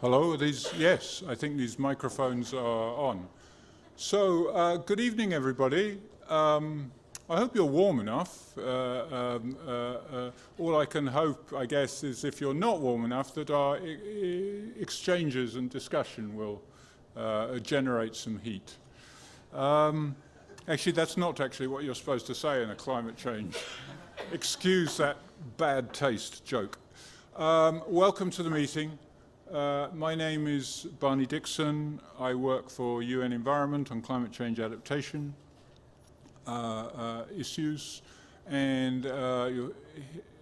Hello, are these, yes, I think these microphones are on. So, good evening, everybody. I hope you're warm enough. All I can hope, I guess, is if you're not warm enough, that our exchanges and discussion will generate some heat. Actually, that's not actually what you're supposed to say in a climate change. Excuse that bad taste joke. Welcome to the meeting. My name is Barney Dixon. I work for UN Environment on climate change adaptation issues, and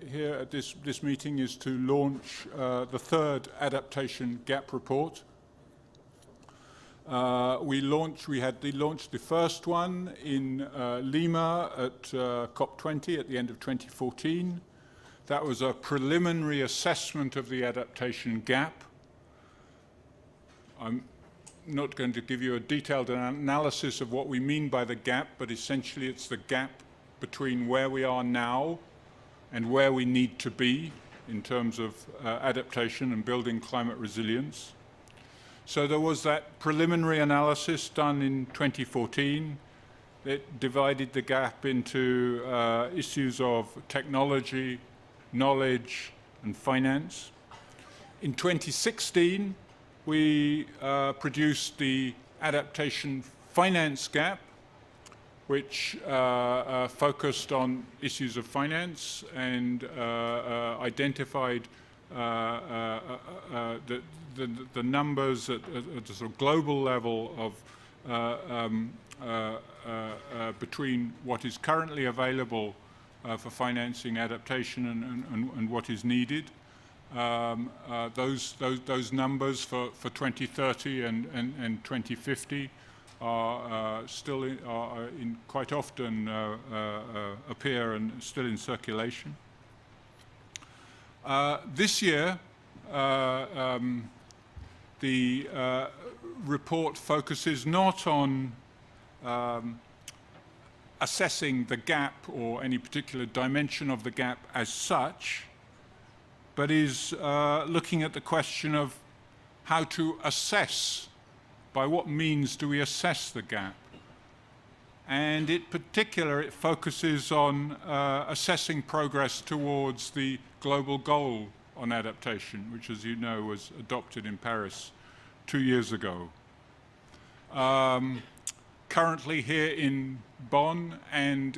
here at this meeting is to launch the third Adaptation Gap Report. We launched the first one in Lima at COP20 at the end of 2014. That was a preliminary assessment of the adaptation gap. I'm not going to give you a detailed analysis of what we mean by the gap, but essentially it's the gap between where we are now and where we need to be in terms of adaptation and building climate resilience. So there was that preliminary analysis done in 2014. It divided the gap into issues of technology, knowledge, and finance. In 2016, we produced the Adaptation Finance Gap, which focused on issues of finance and identified the numbers at a sort of global level of between what is currently available for financing adaptation and what is needed. Those numbers for 2030 and 2050 are still quite often appear and still in circulation. This year, the report focuses not on assessing the gap or any particular dimension of the gap as such, but is looking at the question of how to assess, by what means do we assess the gap? And in particular, it focuses on assessing progress towards the global goal on adaptation, which, as you know, was adopted in Paris 2 years ago. Currently here in Bonn and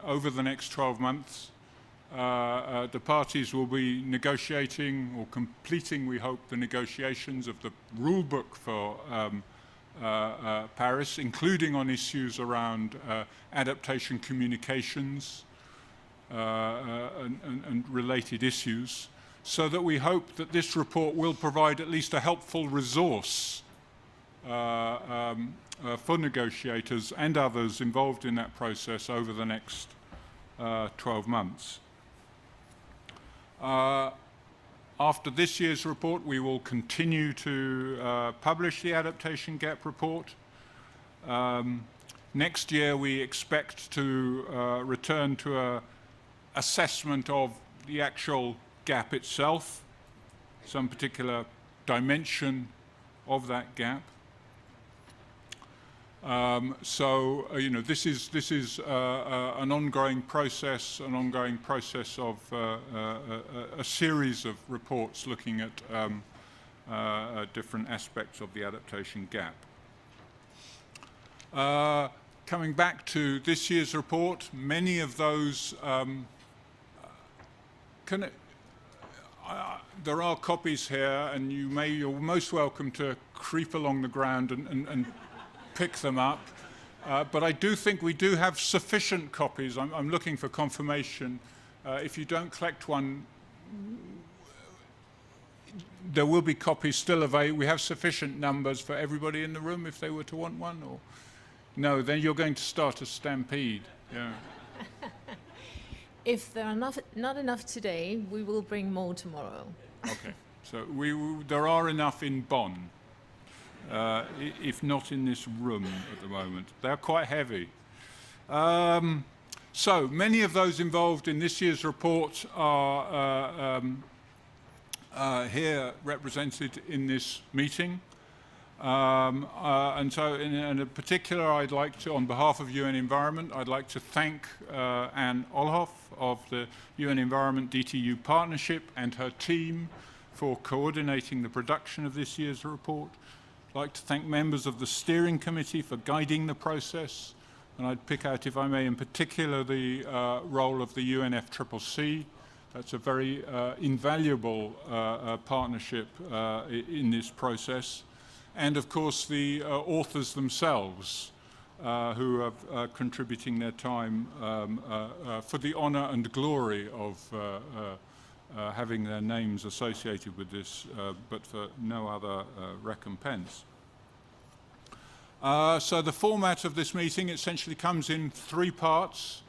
over the next 12 months, the parties will be negotiating or completing, we hope, the negotiations of the rule book for Paris, including on issues around adaptation communications and related issues, so that we hope that this report will provide at least a helpful resource for negotiators and others involved in that process over the next 12 months. After this year's report, we will continue to publish the Adaptation Gap Report. Next year, we expect to return to an assessment of the actual gap itself, some particular dimension of that gap. You know, this is an ongoing process of a series of reports looking at different aspects of the adaptation gap. Coming back to this year's report, many of those there are copies here, and you're most welcome to creep along the ground and pick them up. But I do think we do have sufficient copies. I'm looking for confirmation. If you don't collect one, there will be copies still available. We have sufficient numbers for everybody in the room if they were to want one, or no, then you're going to start a stampede. Yeah. If there are not enough today, we will bring more tomorrow. Okay, so there are enough in Bonn, if not in this room at the moment. They're quite heavy. So many of those involved in this year's report are here represented in this meeting. And so in particular, I'd like to, on behalf of UN Environment, I'd like to thank Anne Olhoff of the UN Environment DTU Partnership and her team for coordinating the production of this year's report. I'd like to thank members of the steering committee for guiding the process. And I'd pick out, if I may, in particular, the role of the UNFCCC. That's a very invaluable partnership in this process. And of course, the authors themselves, who are contributing their time for the honor and glory of having their names associated with this, but for no other recompense. So the format of this meeting essentially comes in 3 parts.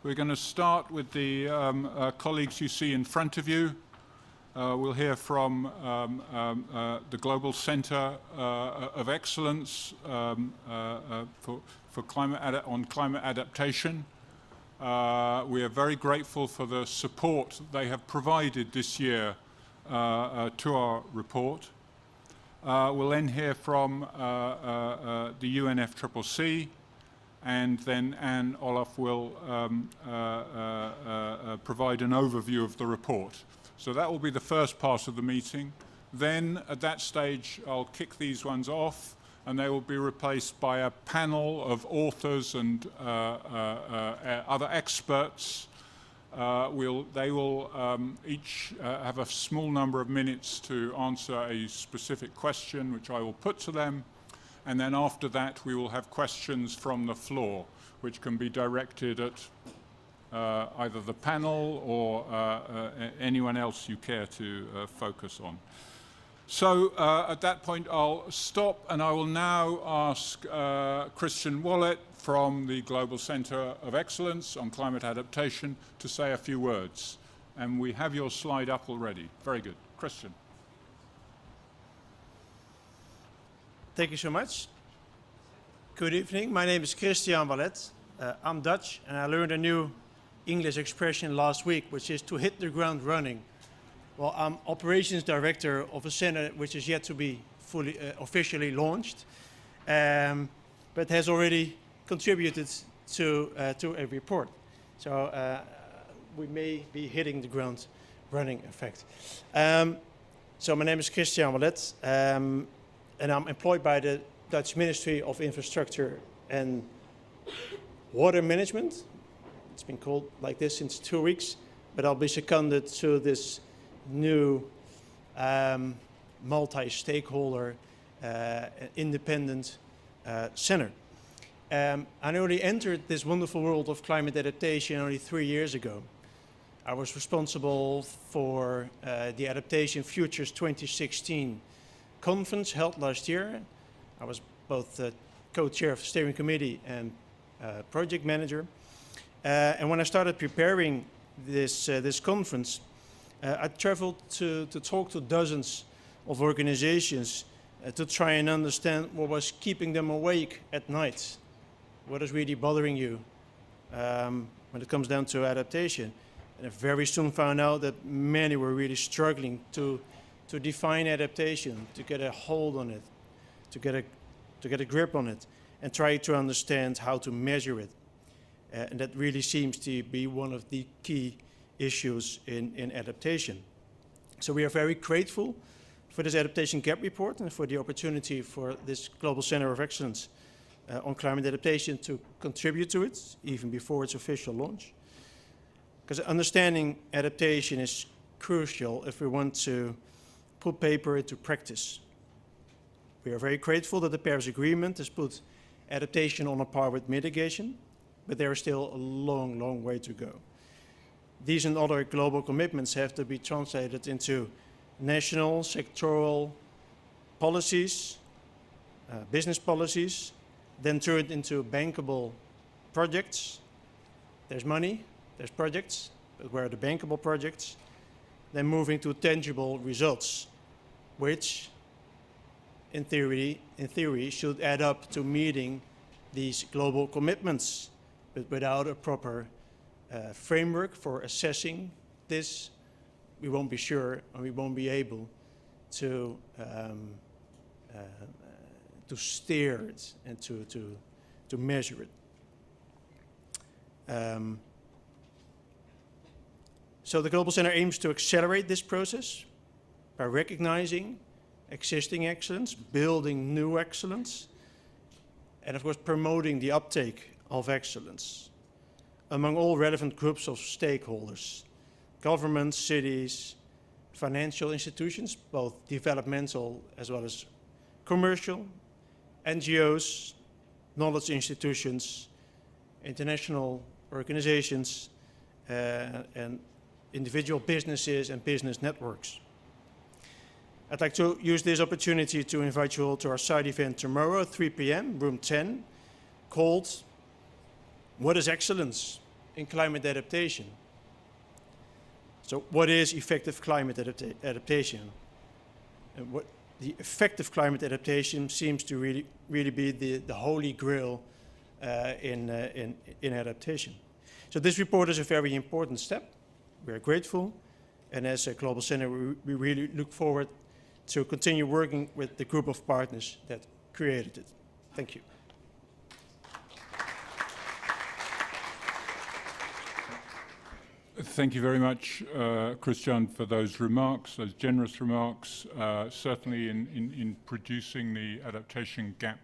We're going to start with the colleagues you see in front of you. We'll hear from the Global Center of Excellence for climate adaptation. We are very grateful for the support they have provided this year to our report. We'll then hear from the UNFCCC, and then Anne Olhoff will provide an overview of the report. So that will be the first part of the meeting. Then at that stage, I'll kick these ones off, and they will be replaced by a panel of authors and other experts. They will each have a small number of minutes to answer a specific question, which I will put to them. And then after that, we will have questions from the floor, which can be directed at either the panel or anyone else you care to focus on. So at that point, I'll stop, and I will now ask Cristian Velez from the Global Center of Excellence on Climate Adaptation to say a few words. And we have your slide up already. Very good. Cristian. Thank you so much. Good evening. My name is Cristian Velez. I'm Dutch, and I learned a new English expression last week, which is to hit the ground running. Well, I'm operations director of a center which is yet to be fully officially launched, but has already contributed to a report. So we may be hitting the ground running effect. So my name is Cristian Velez, and I'm employed by the Dutch Ministry of Infrastructure and Water Management. It's been called like this since 2 weeks, but I'll be seconded to this new multi-stakeholder independent center. I only entered this wonderful world of climate adaptation only 3 years ago. I was responsible for the Adaptation Futures 2016 conference held last year. I was both the co-chair of the steering committee and project manager. And when I started preparing this conference, I traveled to talk to dozens of organizations to try and understand what was keeping them awake at night. What is really bothering you when it comes down to adaptation. And I very soon found out that many were really struggling to define adaptation, to get a hold on it, to get a grip on it, and try to understand how to measure it. And that really seems to be one of the key issues in adaptation. So we are very grateful for this Adaptation Gap Report and for the opportunity for this Global Center of Excellence on climate adaptation to contribute to it, even before its official launch. Because understanding adaptation is crucial if we want to put paper into practice. We are very grateful that the Paris Agreement has put adaptation on a par with mitigation, but there is still a long, long way to go. These and other global commitments have to be translated into national, sectoral policies, business policies, then turned into bankable projects. There's money, there's projects, but where are the bankable projects? Then moving to tangible results, which in theory should add up to meeting these global commitments, but without a proper framework for assessing this we won't be sure and we won't be able to steer it and to measure it. So the Global Center aims to accelerate this process by recognizing existing excellence, building new excellence, and of course promoting the uptake of excellence among all relevant groups of stakeholders: governments, cities, financial institutions, both developmental as well as commercial, NGOs, knowledge institutions, international organizations, and individual businesses and business networks. I'd like to use this opportunity to invite you all to our side event tomorrow at 3 p.m., room 10, called What is Excellence in Climate Adaptation? So what is effective climate adaptation? And what the effective climate adaptation seems to really be the holy grail in adaptation. So this report is a very important step. We are grateful, and as a Global Center, we really look forward to continue working with the group of partners that created it. Thank you. Thank you very much, Cristian, for those remarks, those generous remarks. Certainly in producing the Adaptation Gap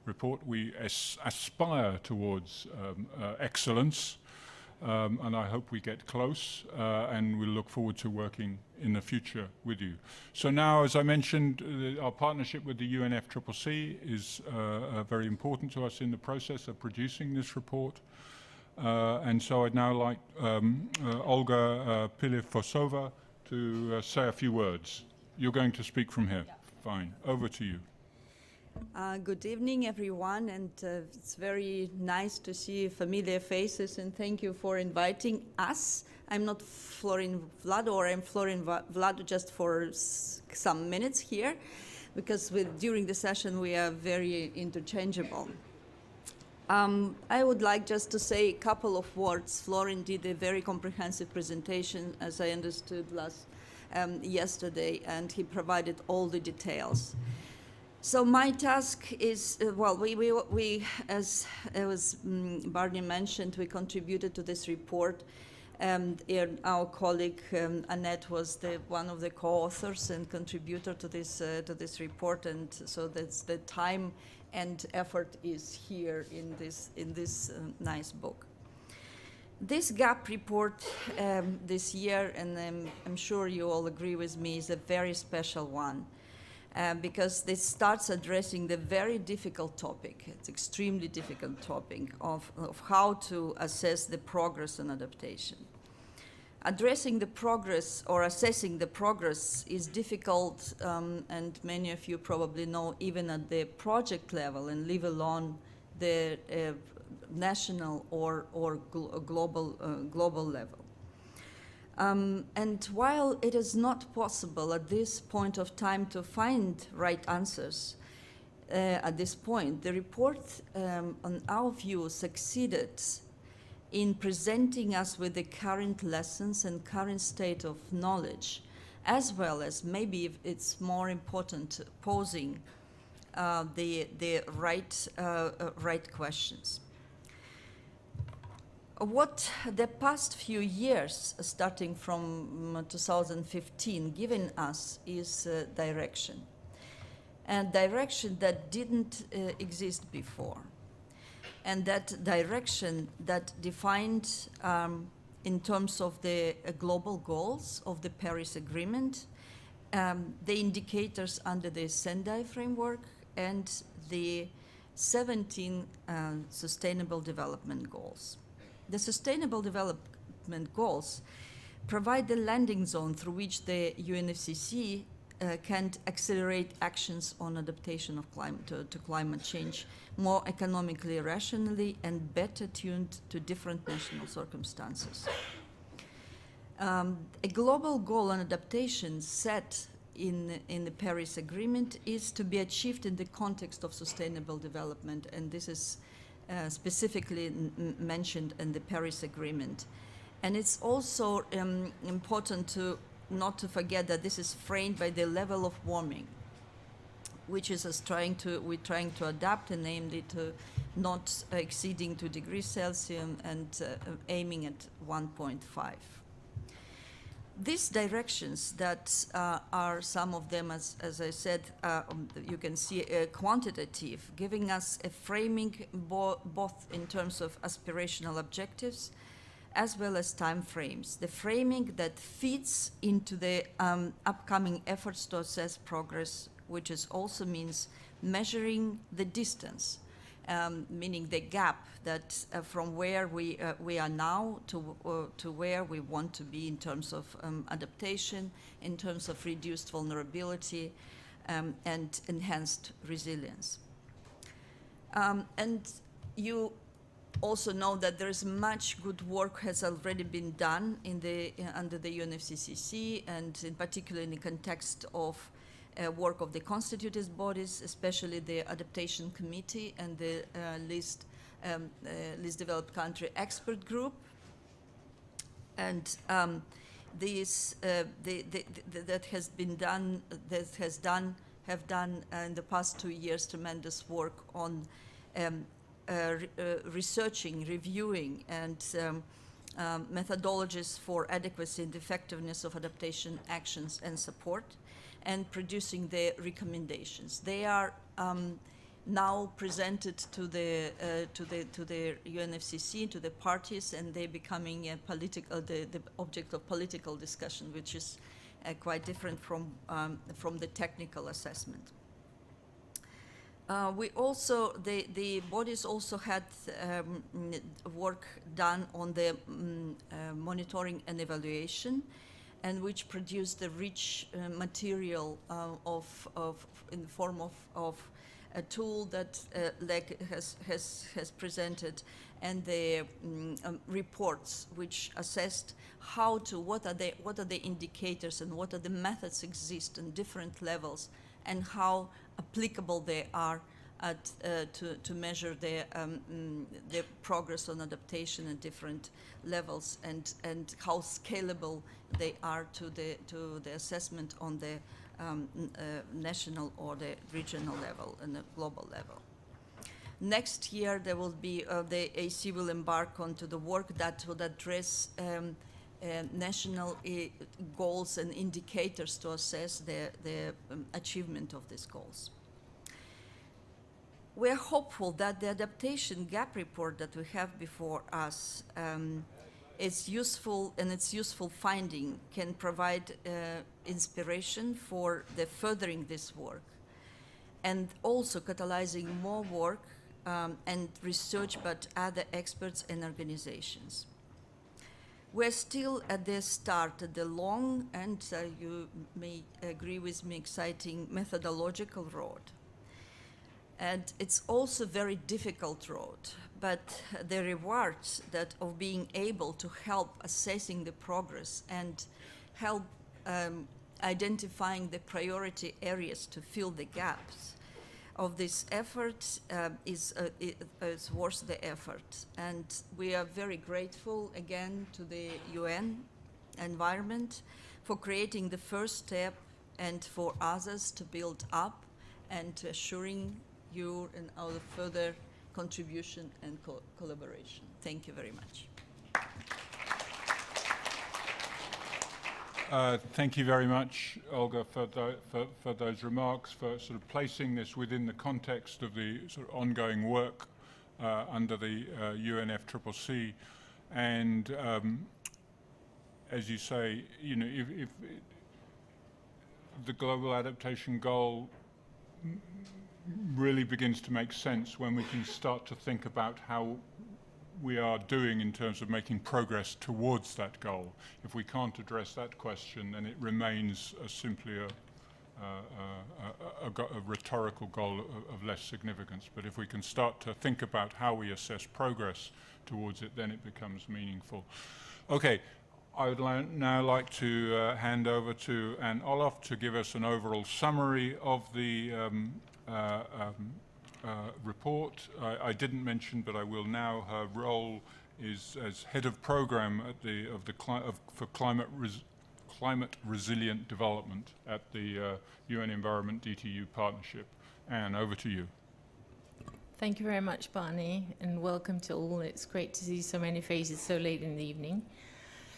Report, we aspire towards excellence, and I hope we get close, and we'll look forward to working in the future with you. So now, as I mentioned, our partnership with the UNFCCC is very important to us in the process of producing this report. And so I'd now like Olga Pilifosova to say a few words. You're going to speak from here. Yeah. Fine. Over to you. Good evening, everyone, and it's very nice to see familiar faces, and thank you for inviting us. I'm not Florin Vlad, or I'm Florin Vlad just for some minutes here, because during the session we are very interchangeable. I would like just to say a couple of words. Florin did a very comprehensive presentation, as I understood yesterday, and he provided all the details. So my task is, we as Barney mentioned, we contributed to this report, and our colleague Annette was one of the co-authors and contributor to this report, and so that's the time and effort is here in this nice book. This gap report this year, and I'm sure you all agree with me, is a very special one. Because this starts addressing the very difficult topic, it's extremely difficult topic of how to assess the progress in adaptation. Addressing the progress or assessing the progress is difficult, and many of you probably know, even at the project level, and leave alone the national or global level. And while it is not possible at this point of time to find right answers at this point, the report, on our view, succeeded in presenting us with the current lessons and current state of knowledge, as well as, maybe it's more important, posing the right questions. What the past few years, starting from 2015, given us is direction, and direction that didn't exist before, and that direction that defined in terms of the global goals of the Paris Agreement, the indicators under the Sendai framework, and the 17 Sustainable Development Goals. The Sustainable Development Goals provide the landing zone through which the UNFCCC can accelerate actions on adaptation of climate to climate change more economically, rationally, and better tuned to different national circumstances. A global goal on adaptation set in the Paris Agreement is to be achieved in the context of sustainable development, and this is specifically mentioned in the Paris Agreement. And it's also important to not to forget that this is framed by the level of warming, which is we're trying to adapt, and namely to not exceeding 2 degrees Celsius and aiming at 1.5. These directions that are some of them, as I said, you can see quantitative, giving us a framing both in terms of aspirational objectives as well as time frames. The framing that feeds into the upcoming efforts to assess progress, which also means measuring the distance, meaning the gap that from where we are now to where we want to be in terms of adaptation, in terms of reduced vulnerability, and enhanced resilience. And you also know that there is much good work has already been done in under the UNFCCC, and in particular in the context of work of the constituted bodies, especially the Adaptation Committee and the least developed country expert group. And that has been done, have done in the past 2 years tremendous work on researching, reviewing, and methodologies for adequacy and effectiveness of adaptation actions and support, and producing the recommendations. They are now presented to the UNFCCC, to the parties, and they're becoming the object of political discussion, which is quite different from the technical assessment. The bodies also had work done on the monitoring and evaluation, and which produced the rich material in the form of a tool that LEG has presented, and the reports which assessed what are the indicators and what are the methods exist in different levels, and how applicable they are to measure the progress on adaptation at different levels, and how scalable they are to the assessment on the national or the regional level and the global level. Next year, there will be the AC will embark onto the work that will address national goals and indicators to assess the achievement of these goals. We're hopeful that the Adaptation Gap Report that we have before us is useful, and its useful finding can provide inspiration for the furthering this work, and also catalyzing more work and research by other experts and organizations. We're still at the start, at the long and you may agree with me, exciting methodological road. And it's also a very difficult road, but the rewards of being able to help assessing the progress and help identifying the priority areas to fill the gaps of this effort is worth the effort. And we are very grateful again to the UN Environment for creating the first step, and for others to build up, and to assuring you and our further contribution and collaboration. Thank you very much. Thank you very much, Olga, for those remarks, for sort of placing this within the context of the sort of ongoing work under the UNFCCC. And as you say, you know, if the global adaptation goal really begins to make sense when we can start to think about how we are doing in terms of making progress towards that goal. If we can't address that question, then it remains simply a rhetorical goal of less significance. But if we can start to think about how we assess progress towards it, then it becomes meaningful. Okay, I would now like to hand over to Anne Olof to give us an overall summary of the report. I didn't mention, but I will now. Her role is as head of program at for climate resilient development at the UN Environment DTU Partnership. Anne, over to you. Thank you very much, Barney, and welcome to all. It's great to see so many faces so late in the evening.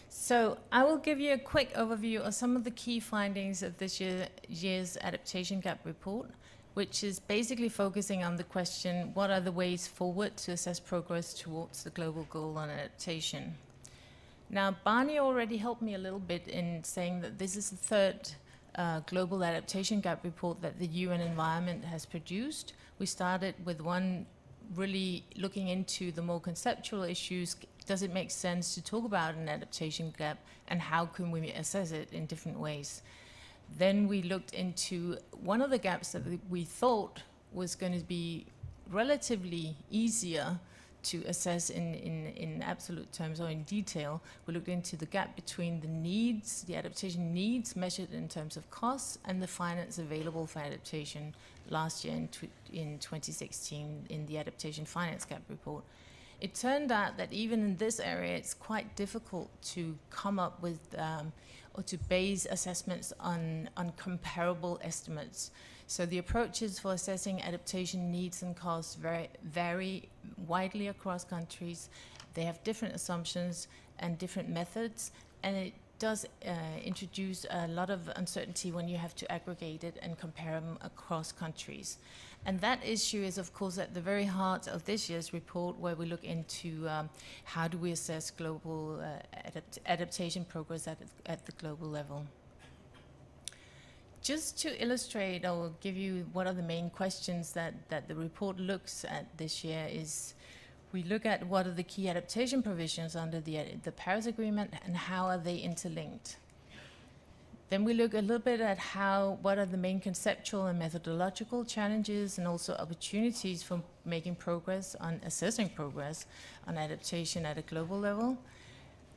So I will give you a quick overview of some of the key findings of this year's Adaptation Gap Report, which is basically focusing on the question, what are the ways forward to assess progress towards the global goal on adaptation? Now, Barney already helped me a little bit in saying that this is the third Global Adaptation Gap Report that the UN Environment has produced. We started with one really looking into the more conceptual issues. Does it make sense to talk about an adaptation gap, and how can we assess it in different ways? Then we looked into one of the gaps that we thought was going to be relatively easier to assess in absolute terms or in detail. We looked into the gap between the needs, the adaptation needs measured in terms of costs, and the finance available for adaptation last year in 2016 in the Adaptation Finance Gap Report. It turned out that even in this area, it's quite difficult to come up with or to base assessments on comparable estimates. So the approaches for assessing adaptation needs and costs vary widely across countries. They have different assumptions and different methods, and it does introduce a lot of uncertainty when you have to aggregate it and compare them across countries. And that issue is, of course, at the very heart of this year's report, where we look into how do we assess global adaptation progress at the global level. Just to illustrate or give you what are the main questions that the report looks at this year is, we look at what are the key adaptation provisions under the Paris Agreement and how are they interlinked. Then we look a little bit at what are the main conceptual and methodological challenges and also opportunities for making progress on assessing progress on adaptation at a global level.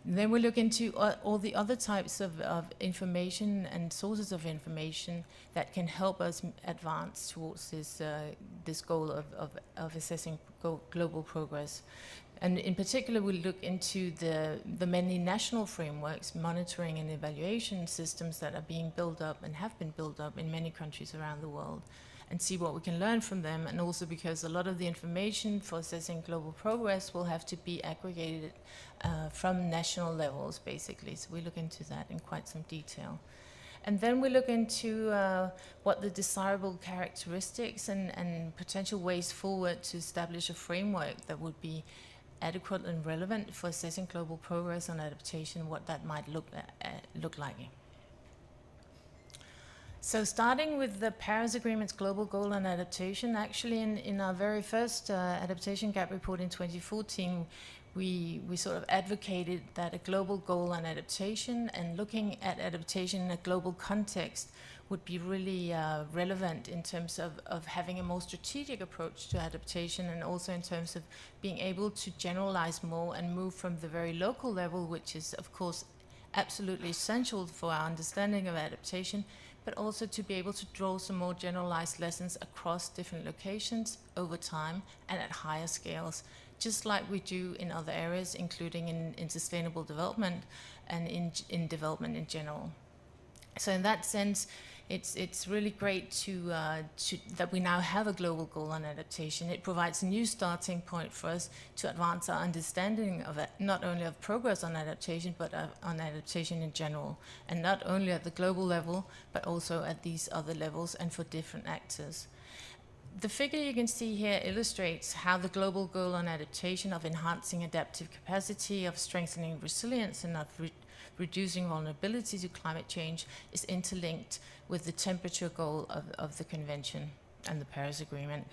Then we look into all the other types of information and sources of information that can help us advance towards this goal of assessing global progress. And in particular, we look into the many national frameworks, monitoring and evaluation systems that are being built up and have been built up in many countries around the world, and see what we can learn from them. And also because a lot of the information for assessing global progress will have to be aggregated from national levels, basically. So we look into that in quite some detail. And then we look into what the desirable characteristics and potential ways forward to establish a framework that would be adequate and relevant for assessing global progress on adaptation, what that might look like. So starting with the Paris Agreement's global goal on adaptation, actually in our very first Adaptation Gap Report in 2014, we sort of advocated that a global goal on adaptation and looking at adaptation in a global context would be really relevant in terms of having a more strategic approach to adaptation, and also in terms of being able to generalize more and move from the very local level, which is of course absolutely essential for our understanding of adaptation, but also to be able to draw some more generalized lessons across different locations over time and at higher scales, just like we do in other areas, including in sustainable development and in development in general. So in that sense, it's really great that we now have a global goal on adaptation. It provides a new starting point for us to advance our understanding of it, not only of progress on adaptation, but on adaptation in general, and not only at the global level, but also at these other levels and for different actors. The figure you can see here illustrates how the global goal on adaptation of enhancing adaptive capacity, of strengthening resilience, and of reducing vulnerability to climate change is interlinked with the temperature goal of the Convention and the Paris Agreement.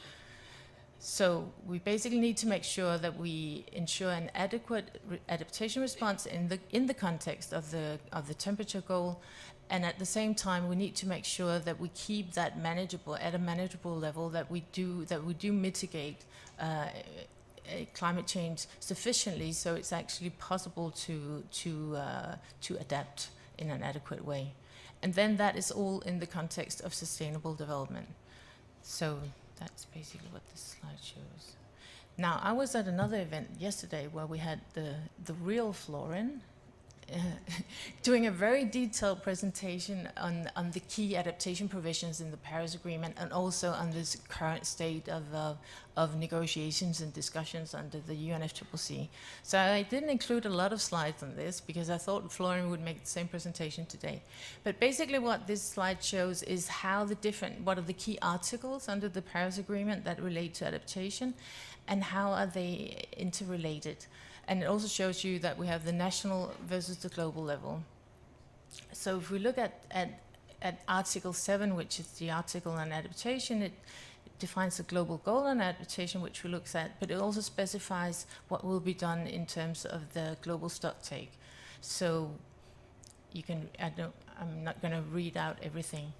So we basically need to make sure that we ensure an adequate adaptation response in the context of the temperature goal, and at the same time we need to make sure that we keep that at a manageable level, that we do mitigate climate change sufficiently so it's actually possible to adapt in an adequate way. And then that is all in the context of sustainable development. So that's basically what this slide shows. Now, I was at another event yesterday where we had the real Florin doing a very detailed presentation on the key adaptation provisions in the Paris Agreement, and also on this current state of negotiations and discussions under the UNFCCC. So I didn't include a lot of slides on this because I thought Florian would make the same presentation today. But basically what this slide shows is how what are the key articles under the Paris Agreement that relate to adaptation, and how are they interrelated. And it also shows you that we have the national versus the global level. So if we look at Article 7, which is the article on adaptation, it defines the global goal on adaptation, which we looked at, but it also specifies what will be done in terms of the global stocktake. So you can, I'm not going to read out everything.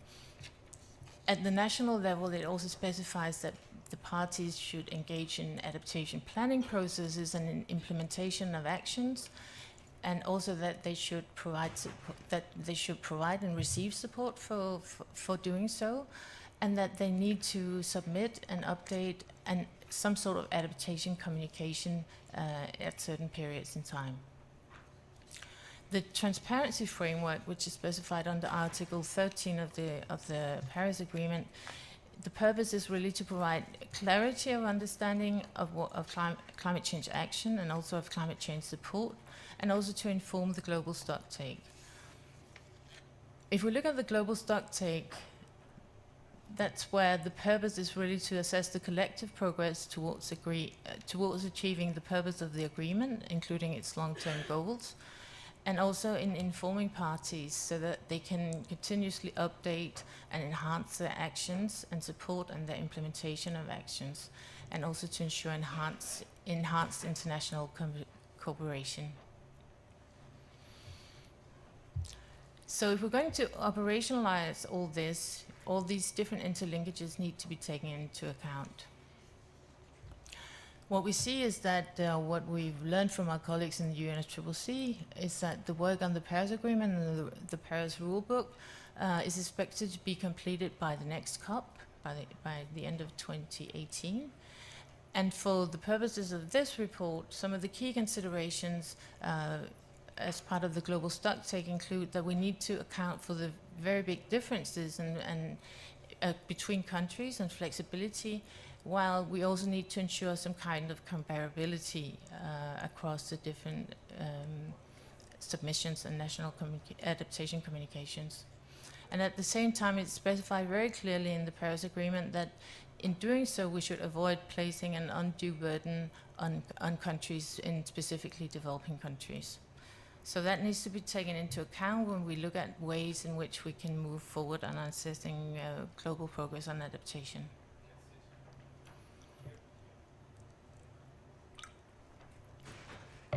At the national level, it also specifies that the parties should engage in adaptation planning processes and in implementation of actions, and also that they should provide and receive support for doing so, and that they need to submit and update and some sort of adaptation communication at certain periods in time. The transparency framework, which is specified under Article 13 of the Paris Agreement, the purpose is really to provide clarity of understanding of climate change action, and also of climate change support, and also to inform the global stocktake. If we look at the global stocktake, that's where the purpose is really to assess the collective progress towards achieving the purpose of the agreement, including its long-term goals, and also in informing parties so that they can continuously update and enhance their actions and support and their implementation of actions, and also to ensure enhanced international cooperation. So if we're going to operationalize all this, all these different interlinkages need to be taken into account. What we see is that what we've learned from our colleagues in the UNFCCC is that the work on the Paris Agreement and the Paris Rulebook is expected to be completed by the next COP, by the end of 2018. And for the purposes of this report, some of the key considerations as part of the global stocktake include that we need to account for the very big differences between countries and flexibility, while we also need to ensure some kind of comparability across the different submissions and national adaptation communications. And at the same time, it's specified very clearly in the Paris Agreement that in doing so, we should avoid placing an undue burden on countries, in specifically developing countries. So that needs to be taken into account when we look at ways in which we can move forward on assessing global progress on adaptation.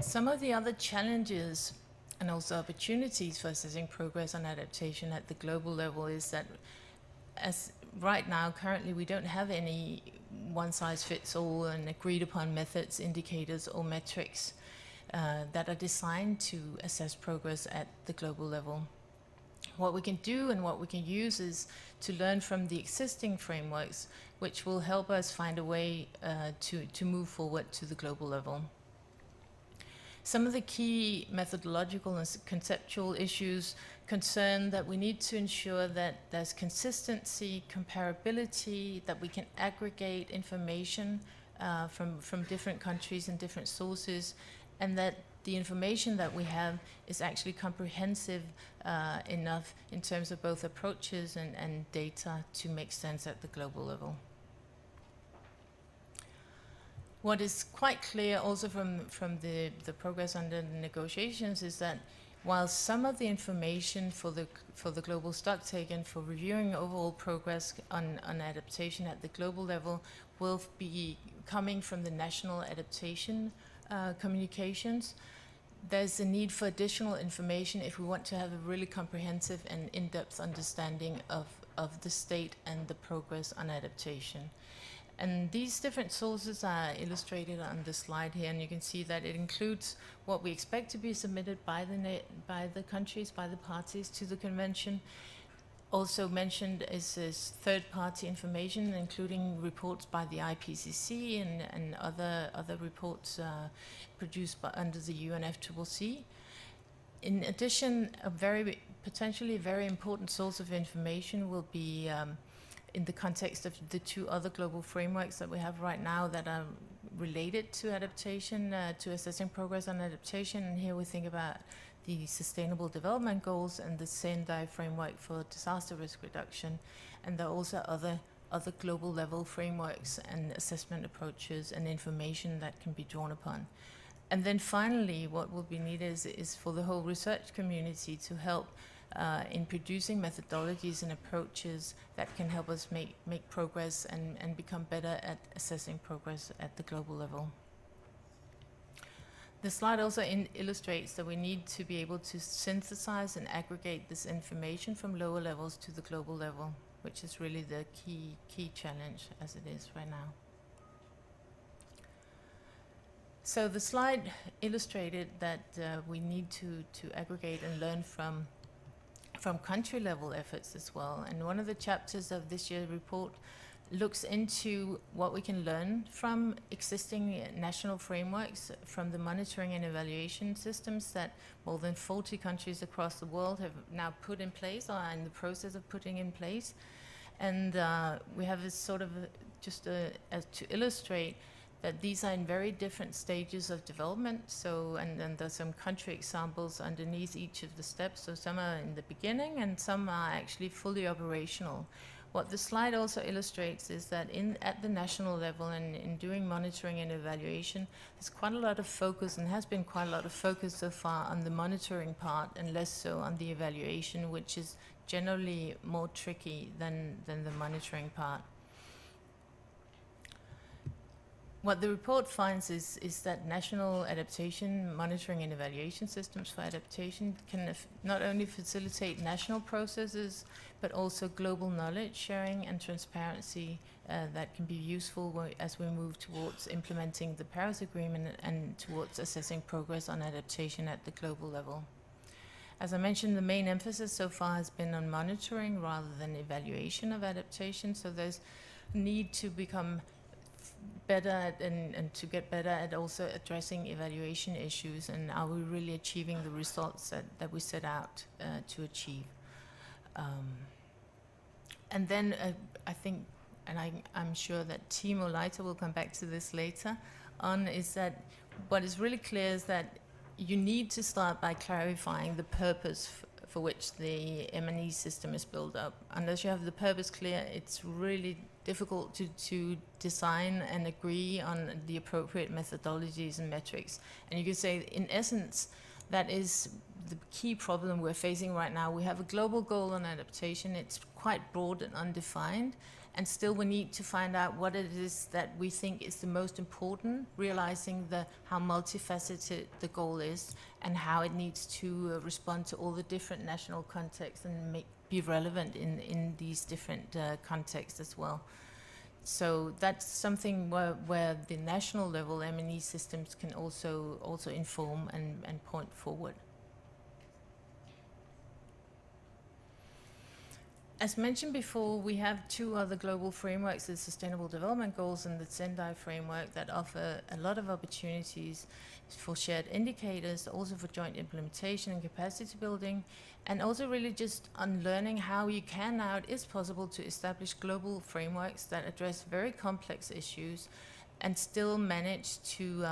Some of the other challenges and also opportunities for assessing progress on adaptation at the global level is that, as right now, currently, we don't have any one-size-fits-all and agreed-upon methods, indicators, or metrics that are designed to assess progress at the global level. What we can do and what we can use is to learn from the existing frameworks, which will help us find a way to move forward to the global level. Some of the key methodological and conceptual issues concern that we need to ensure that there's consistency, comparability, that we can aggregate information from different countries and different sources, and that the information that we have is actually comprehensive enough in terms of both approaches and data to make sense at the global level. What is quite clear also from the progress under the negotiations is that while some of the information for the global stocktake and for reviewing overall progress on adaptation at the global level will be coming from the national adaptation communications, there's a need for additional information if we want to have a really comprehensive and in-depth understanding of the state and the progress on adaptation. And these different sources are illustrated on the slide here, and you can see that it includes what we expect to be submitted by the countries, by the parties to the convention. Also mentioned is third-party information, including reports by the IPCC and other reports produced under the UNFCCC. In addition, potentially very important source of information will be in the context of the two other global frameworks that we have right now that are related to adaptation, to assessing progress on adaptation. And here we think about the Sustainable Development Goals and the Sendai framework for disaster risk reduction. And there are also other global level frameworks and assessment approaches and information that can be drawn upon. And then finally, what will be needed is for the whole research community to help in producing methodologies and approaches that can help us make progress and become better at assessing progress at the global level. The slide also illustrates that we need to be able to synthesize and aggregate this information from lower levels to the global level, which is really the key challenge as it is right now. So the slide illustrated that we need to aggregate and learn from country level efforts as well. And one of the chapters of this year's report looks into what we can learn from existing national frameworks, from the monitoring and evaluation systems that more than 40 countries across the world have now put in place or are in the process of putting in place. And we have this sort of, as to illustrate that these are in very different stages of development. So, and there's some country examples underneath each of the steps. So some are in the beginning and some are actually fully operational. What the slide also illustrates is that at the national level and in doing monitoring and evaluation, there's quite a lot of focus and has been quite a lot of focus so far on the monitoring part and less so on the evaluation, which is generally more tricky than the monitoring part. What the report finds is that national adaptation monitoring and evaluation systems for adaptation can not only facilitate national processes, but also global knowledge sharing and transparency that can be useful as we move towards implementing the Paris Agreement and towards assessing progress on adaptation at the global level. As I mentioned, the main emphasis so far has been on monitoring rather than evaluation of adaptation, so there's need to become better at and to get better at also addressing evaluation issues, and are we really achieving the results that we set out to achieve. And then I think, and I'm sure that Timo Leiter will come back to this later on, is that what is really clear is that you need to start by clarifying the purpose for which the M&E system is built up. Unless you have the purpose clear, it's really difficult to design and agree on the appropriate methodologies and metrics. And you could say, in essence, that is the key problem we're facing right now. We have a global goal on adaptation. It's quite broad and undefined, and still we need to find out what it is that we think is the most important, realizing how multifaceted the goal is and how it needs to respond to all the different national contexts and be relevant in these different contexts as well. So that's something where the national level M&E systems can also inform and point forward. As mentioned before, we have two other global frameworks, the Sustainable Development Goals and the Sendai framework, that offer a lot of opportunities for shared indicators, also for joint implementation and capacity building, and also really just on learning how you can now, it is possible to establish global frameworks that address very complex issues and still manage to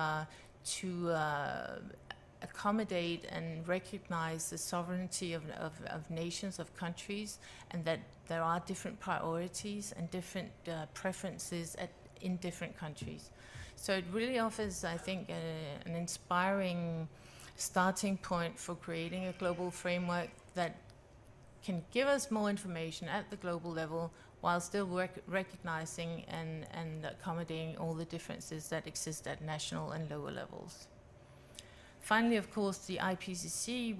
accommodate and recognize the sovereignty of nations, of countries, and that there are different priorities and different preferences in different countries. So it really offers, I think, an inspiring starting point for creating a global framework that can give us more information at the global level while still recognizing and accommodating all the differences that exist at national and lower levels. Finally, of course, the IPCC,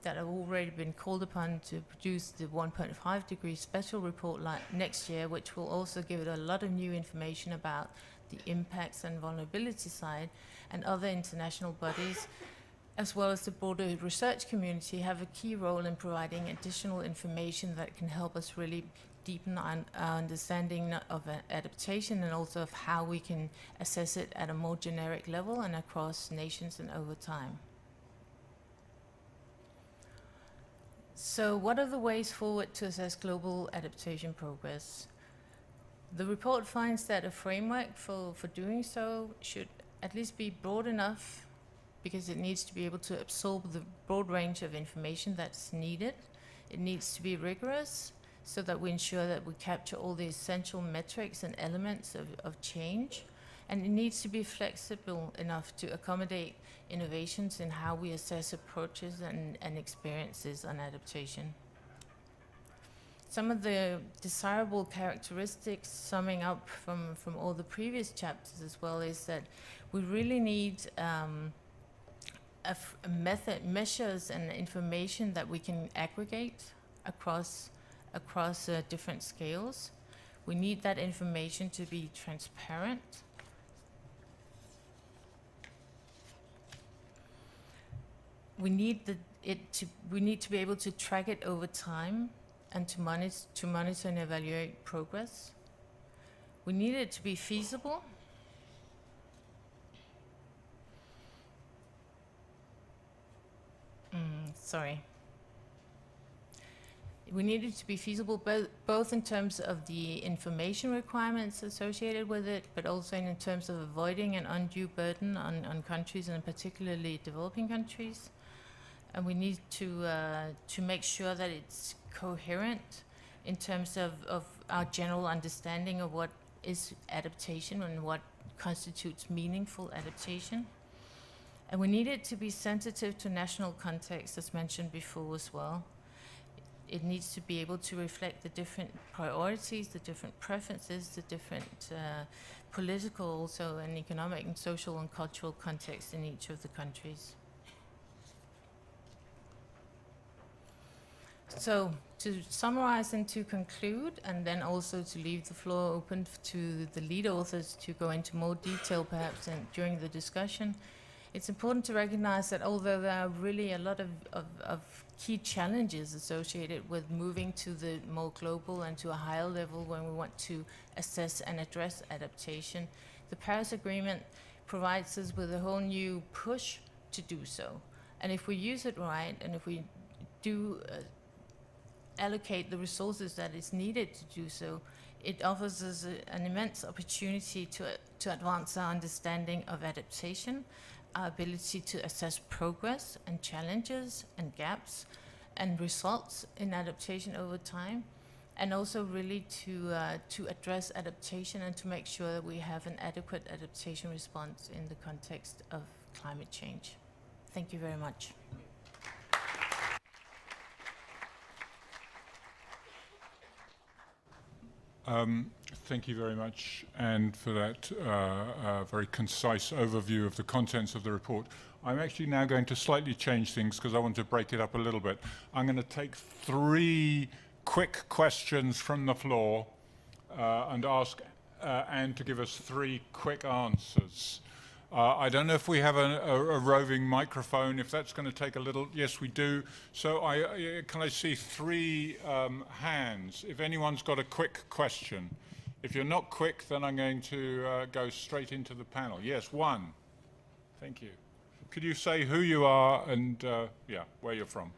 that have already been called upon to produce the 1.5 degree special report next year, which will also give it a lot of new information about the impacts and vulnerability side, and other international bodies, as well as the broader research community, have a key role in providing additional information that can help us really deepen our understanding of adaptation, and also of how we can assess it at a more generic level and across nations and over time. So what are the ways forward to assess global adaptation progress? The report finds that a framework for doing so should at least be broad enough, because it needs to be able to absorb the broad range of information that's needed. It needs to be rigorous, so that we ensure that we capture all the essential metrics and elements of change. And it needs to be flexible enough to accommodate innovations in how we assess approaches and experiences on adaptation. Some of the desirable characteristics, summing up from all the previous chapters as well, is that we really need a method, measures and information that we can aggregate across different scales. We need that information to be transparent. We need to be able to track it over time and to monitor and evaluate progress. We need it to be feasible. We need it to be feasible both in terms of the information requirements associated with it, but also in terms of avoiding an undue burden on countries, and particularly developing countries. And we need to make sure that it's coherent in terms of our general understanding of what is adaptation and what constitutes meaningful adaptation. And we need it to be sensitive to national context, as mentioned before as well. It needs to be able to reflect the different priorities, the different preferences, the different political also, and economic and social and cultural context in each of the countries. So to summarize and to conclude, and then also to leave the floor open to the lead authors to go into more detail perhaps during the discussion, it's important to recognize that although there are really a lot of key challenges associated with moving to the more global and to a higher level when we want to assess and address adaptation, the Paris Agreement provides us with a whole new push to do so. And if we use it right, and if we do allocate the resources that is needed to do so, it offers us an immense opportunity to advance our understanding of adaptation, our ability to assess progress and challenges and gaps and results in adaptation over time, and also really to address adaptation and to make sure that we have an adequate adaptation response in the context of climate change. Thank you very much. Thank you very much, and for that very concise overview of the contents of the report. I'm actually now going to slightly change things because I want to break it up a little bit. I'm going to take 3 quick questions from the floor and ask Anne to give us 3 quick answers. I don't know if we have a roving microphone, if that's going to take a little. Yes, we do. So can I see 3 hands? If anyone's got a quick question. If you're not quick, then I'm going to go straight into the panel. Yes, 1. Thank you. Could you say who you are and where you're from?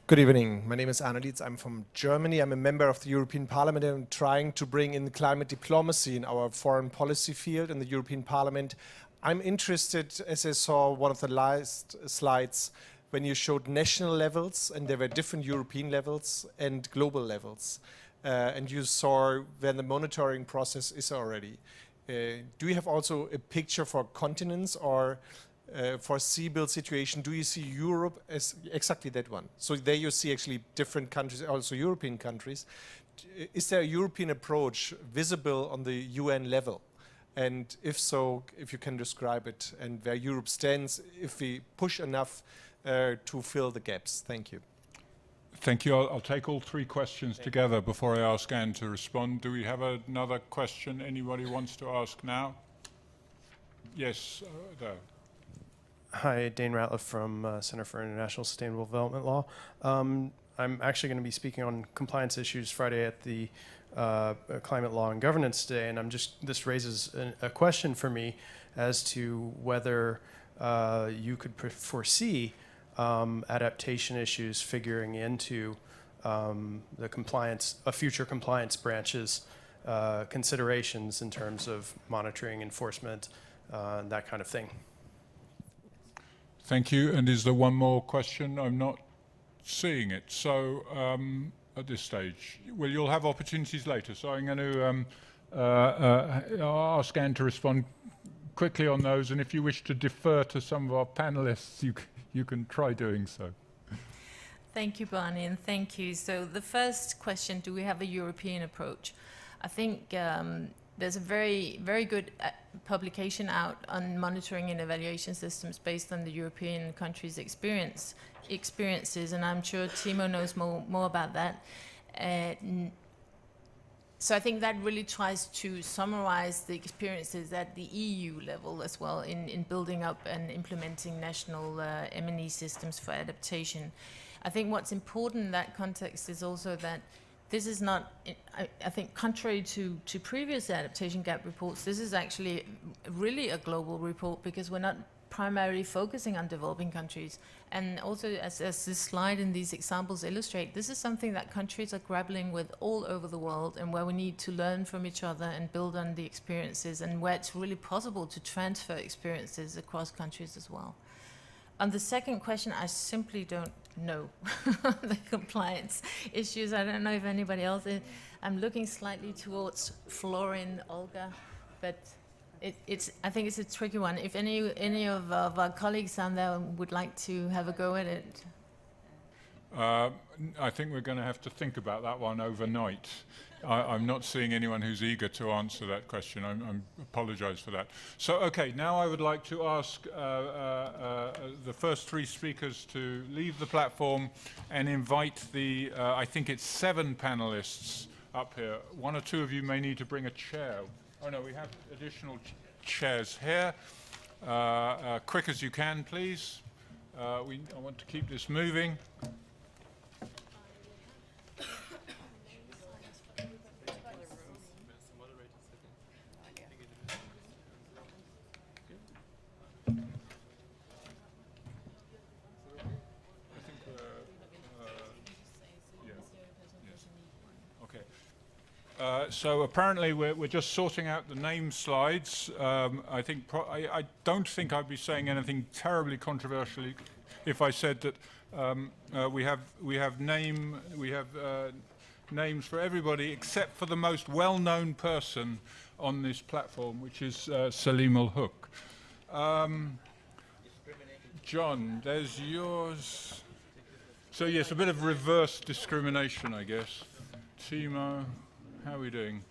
Good evening. My name is Arne Leeds. I'm from Germany. I'm a member of the European Parliament and I'm trying to bring in climate diplomacy in our foreign policy field in the European Parliament. I'm interested, as I saw one of the last slides, when you showed national levels, and there were different European levels and global levels. And you saw where the monitoring process is already. Do you have also a picture for continents or for sea-built situation? Do you see Europe as exactly that one? So there you see actually different countries, also European countries. Is there a European approach visible on the UN level? And if so, if you can describe it and where Europe stands, if we push enough to fill the gaps. Thank you. Thank you. I'll take all 3 questions together before I ask Anne to respond. Do we have another question anybody wants to ask now? Yes, there. Hi, Dane Ratliff from Center for International Sustainable Development Law. I'm actually going to be speaking on compliance issues Friday at the Climate Law and Governance Day, and this raises a question for me as to whether you could foresee adaptation issues figuring into the compliance, future compliance branches considerations in terms of monitoring, enforcement, that kind of thing. Thank you. And is there one more question? I'm not seeing it. So at this stage, well, you'll have opportunities later. So I'm going to ask Anne to respond quickly on those. And if you wish to defer to some of our panelists, you can try doing so. Thank you, Barney, and thank you. So the first question, do we have a European approach? I think there's a very, very good publication out on monitoring and evaluation systems based on the European countries' experiences, and I'm sure Timo knows more about that. So I think that really tries to summarize the experiences at the EU level as well in building up and implementing national M&E systems for adaptation. I think what's important in that context is also that this is not, I think, contrary to previous adaptation gap reports, this is actually really a global report because we're not primarily focusing on developing countries. And also, as this slide and these examples illustrate, this is something that countries are grappling with all over the world and where we need to learn from each other and build on the experiences and where it's really possible to transfer experiences across countries as well. On the second question, I simply don't know the compliance issues. I don't know if anybody else is. I'm looking slightly towards Florin, Olga, but I think it's a tricky one. If any of our colleagues down there would like to have a go at it. I think we're going to have to think about that one overnight. I'm not seeing anyone who's eager to answer that question. I apologize for that. So, okay, now I would like to ask the first three speakers to leave the platform and invite the, I think it's 7 panelists up here. One or two of you may need to bring a chair. Oh no, we have additional chairs here. Quick as you can, please. I want to keep this moving. So apparently we're just sorting out the name slides. I don't think I'd be saying anything terribly controversial if I said that we have names for everybody except for the most well-known person on this platform, which is Salim Al-Hook. John, there's yours. So yes, a bit of reverse discrimination, I guess. Timo. How are we doing?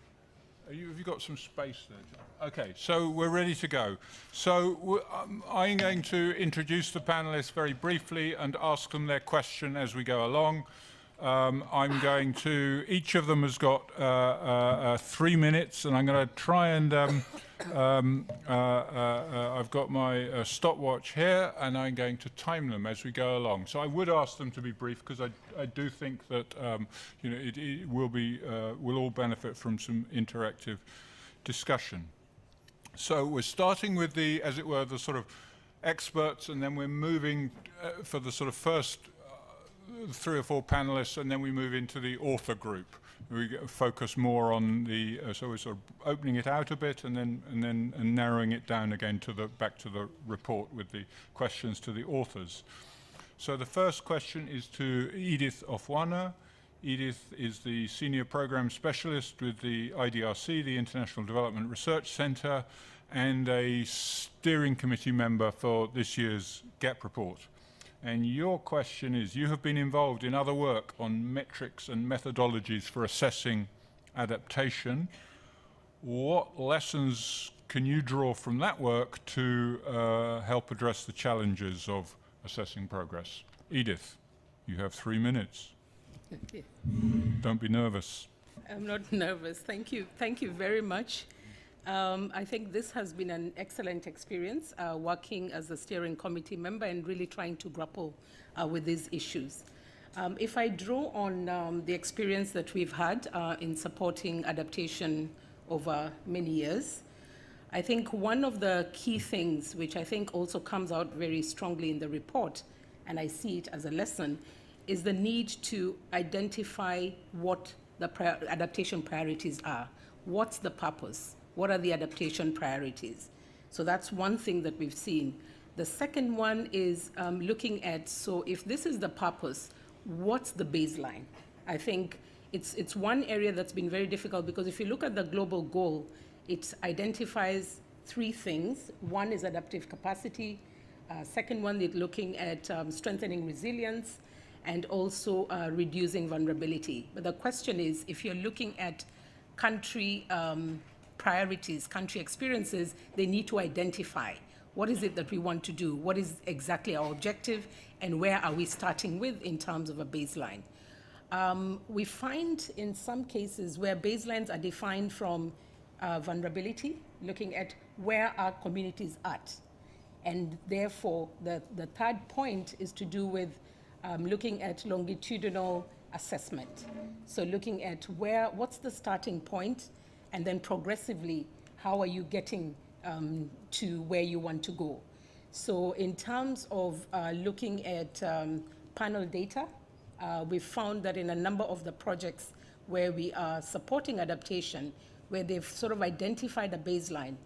Have you got some space there, John? Okay, so we're ready to go. So I'm going to introduce the panelists very briefly and ask them their question as we go along. I'm going to, each of them has got 3 minutes, and I'm going to try and, I've got my stopwatch here, and I'm going to time them as we go along. So I would ask them to be brief, because I do think that it will be, we'll all benefit from some interactive discussion. So we're starting with the, as it were, the sort of experts, and then we're moving for the sort of first 3 or 4 panelists, and then we move into the author group. We focus more on the, so we're sort of opening it out a bit and then narrowing it down again to the, back to the report with the questions to the authors. So the first question is to Edith Ofwana. Edith is the Senior Program Specialist with the IDRC, the International Development Research Centre, and a steering committee member for this year's GAP report. And your question is, you have been involved in other work on metrics and methodologies for assessing adaptation. What lessons can you draw from that work to help address the challenges of assessing progress? Edith, you have 3 minutes. Don't be nervous. I'm not nervous. Thank you. Thank you very much. I think this has been an excellent experience, working as a steering committee member and really trying to grapple with these issues. If I draw on the experience that we've had in supporting adaptation over many years, I think one of the key things, which I think also comes out very strongly in the report, and I see it as a lesson, is the need to identify what the adaptation priorities are. What's the purpose? What are the adaptation priorities? So that's one thing that we've seen. The second one is looking at, so if this is the purpose, what's the baseline? I think it's one area that's been very difficult, because if you look at the global goal, it identifies three things. One is adaptive capacity. Second one, it's looking at strengthening resilience and also reducing vulnerability. But the question is, if you're looking at country priorities, country experiences, they need to identify what is it that we want to do, what is exactly our objective, and where are we starting with in terms of a baseline. We find in some cases where baselines are defined from vulnerability, looking at where our communities at. And therefore, the third point is to do with looking at longitudinal assessment. So looking at what's the starting point, and then progressively, how are you getting to where you want to go? So in terms of looking at panel data, we've found that in a number of the projects where we are supporting adaptation, where they've sort of identified a baseline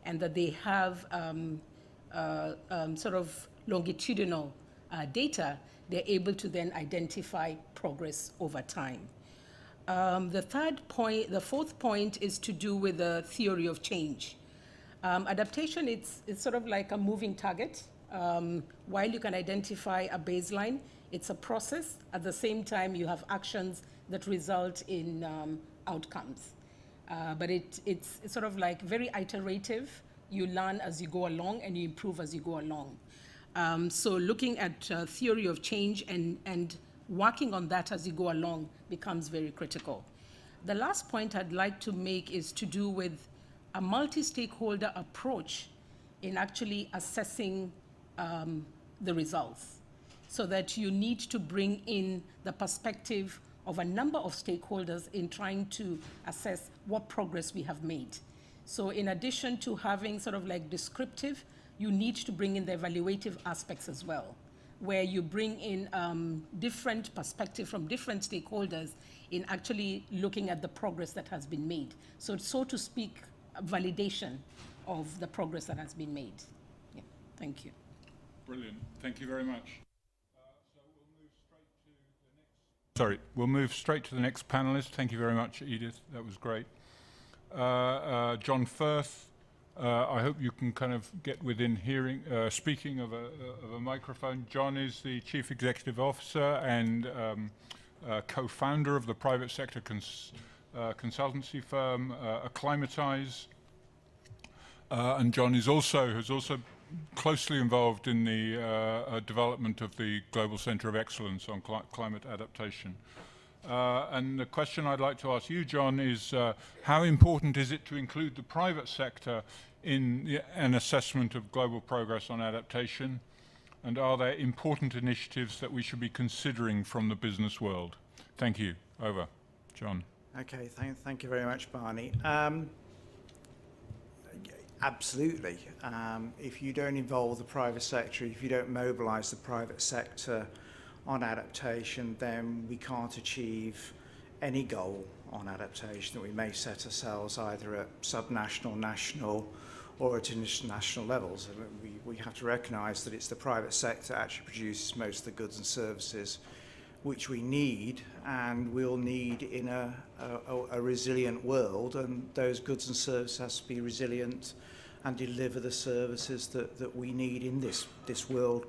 and that they have sort of longitudinal data, they're able to then identify progress over time. The fourth point is to do with the theory of change. Adaptation, it's sort of like a moving target. While you can identify a baseline, it's a process. At the same time, you have actions that result in outcomes. But it's sort of like very iterative. You learn as you go along and you improve as you go along. So looking at theory of change and working on that as you go along becomes very critical. The last point I'd like to make is to do with a multi-stakeholder approach in actually assessing the results, so that you need to bring in the perspective of a number of stakeholders in trying to assess what progress we have made. So in addition to having sort of like descriptive, you need to bring in the evaluative aspects as well, where you bring in different perspective from different stakeholders in actually looking at the progress that has been made. So to speak, a validation of the progress that has been made. Yeah, thank you. Brilliant, thank you very much. We'll move straight to the next panelist. Thank you very much, Edith, that was great. John Firth, I hope you can kind of get within hearing, speaking of a microphone. John is the Chief Executive Officer and co-founder of the private sector consultancy firm Acclimatize. And John is has also closely involved in the development of the Global Centre of Excellence on Climate Adaptation. And the question I'd like to ask you, John, is how important is it to include the private sector in an assessment of global progress on adaptation? And are there important initiatives that we should be considering from the business world? Thank you. Over. John. Okay, thank you very much, Barney. Absolutely. If you don't involve the private sector, if you don't mobilise the private sector on adaptation, then we can't achieve any goal on adaptation that we may set ourselves either at subnational, national, or at international levels. We have to recognise that it's the private sector that actually produces most of the goods and services which we need and will need in a resilient world, and those goods and services has to be resilient and deliver the services that we need in this world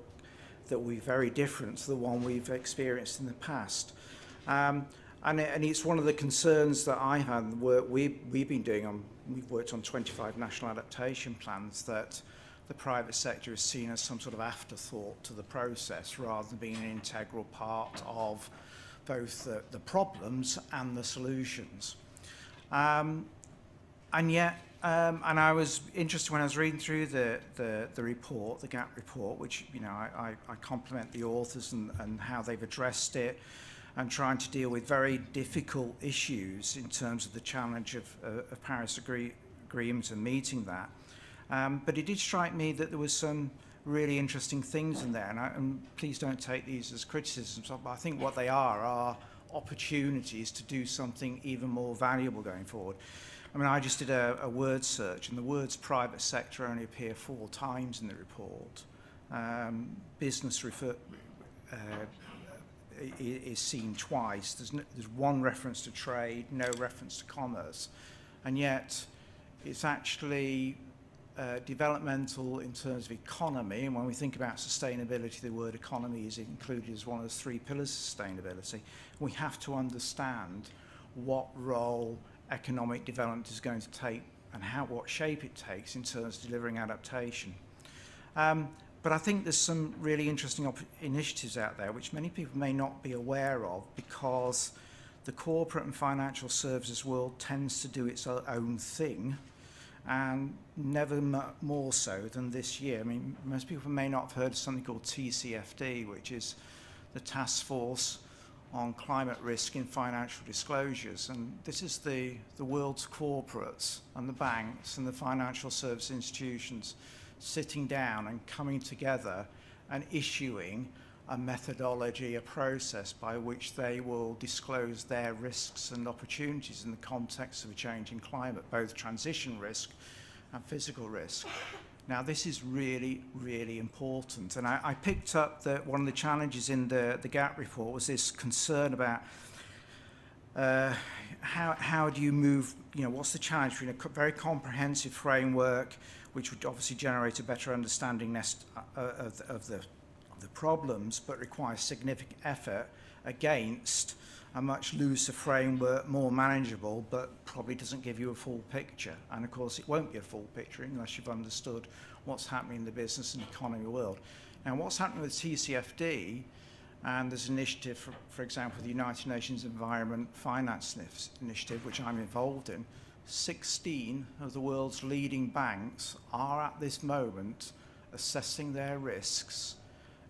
that will be very different to the one we've experienced in the past. And it's one of the concerns that I had, the work we've been doing we've worked on 25 national adaptation plans, that the private sector is seen as some sort of afterthought to the process rather than being an integral part of both the problems and the solutions. And yet, and I was interested when I was reading through the report, the Gap Report, which, you know, I compliment the authors and how they've addressed it and trying to deal with very difficult issues in terms of the challenge of Paris Agreement and meeting that. But it did strike me that there was some really interesting things in there, and please don't take these as criticisms, but I think what they are opportunities to do something even more valuable going forward. I mean, I just did a word search, and the words private sector only appear 4 times in the report. Business is seen twice. There's one reference to trade, no reference to commerce, and yet it's actually developmental in terms of economy. And when we think about sustainability, the word economy is included as one of the 3 pillars of sustainability. We have to understand what role economic development is going to take and what shape it takes in terms of delivering adaptation. But I think there's some really interesting initiatives out there which many people may not be aware of, because the corporate and financial services world tends to do its own thing, and never more so than this year. I mean, most people may not have heard of something called TCFD, which is the Task Force on Climate Risk in Financial Disclosures. And this is the world's corporates and the banks and the financial service institutions sitting down and coming together and issuing a methodology, a process by which they will disclose their risks and opportunities in the context of a changing climate, both transition risk and physical risk. Now, this is really, really important. And I picked up that one of the challenges in the Gap report was this concern about how do you move, what's the challenge between a very comprehensive framework, which would obviously generate a better understanding of the problems, but requires significant effort, against a much looser framework, more manageable, but probably doesn't give you a full picture. And of course, it won't be a full picture unless you've understood what's happening in the business and economy world. Now, what's happening with TCFD, and there's an initiative, for example, the United Nations Environment Finance Initiative, which I'm involved in. 16 of the world's leading banks are at this moment assessing their risks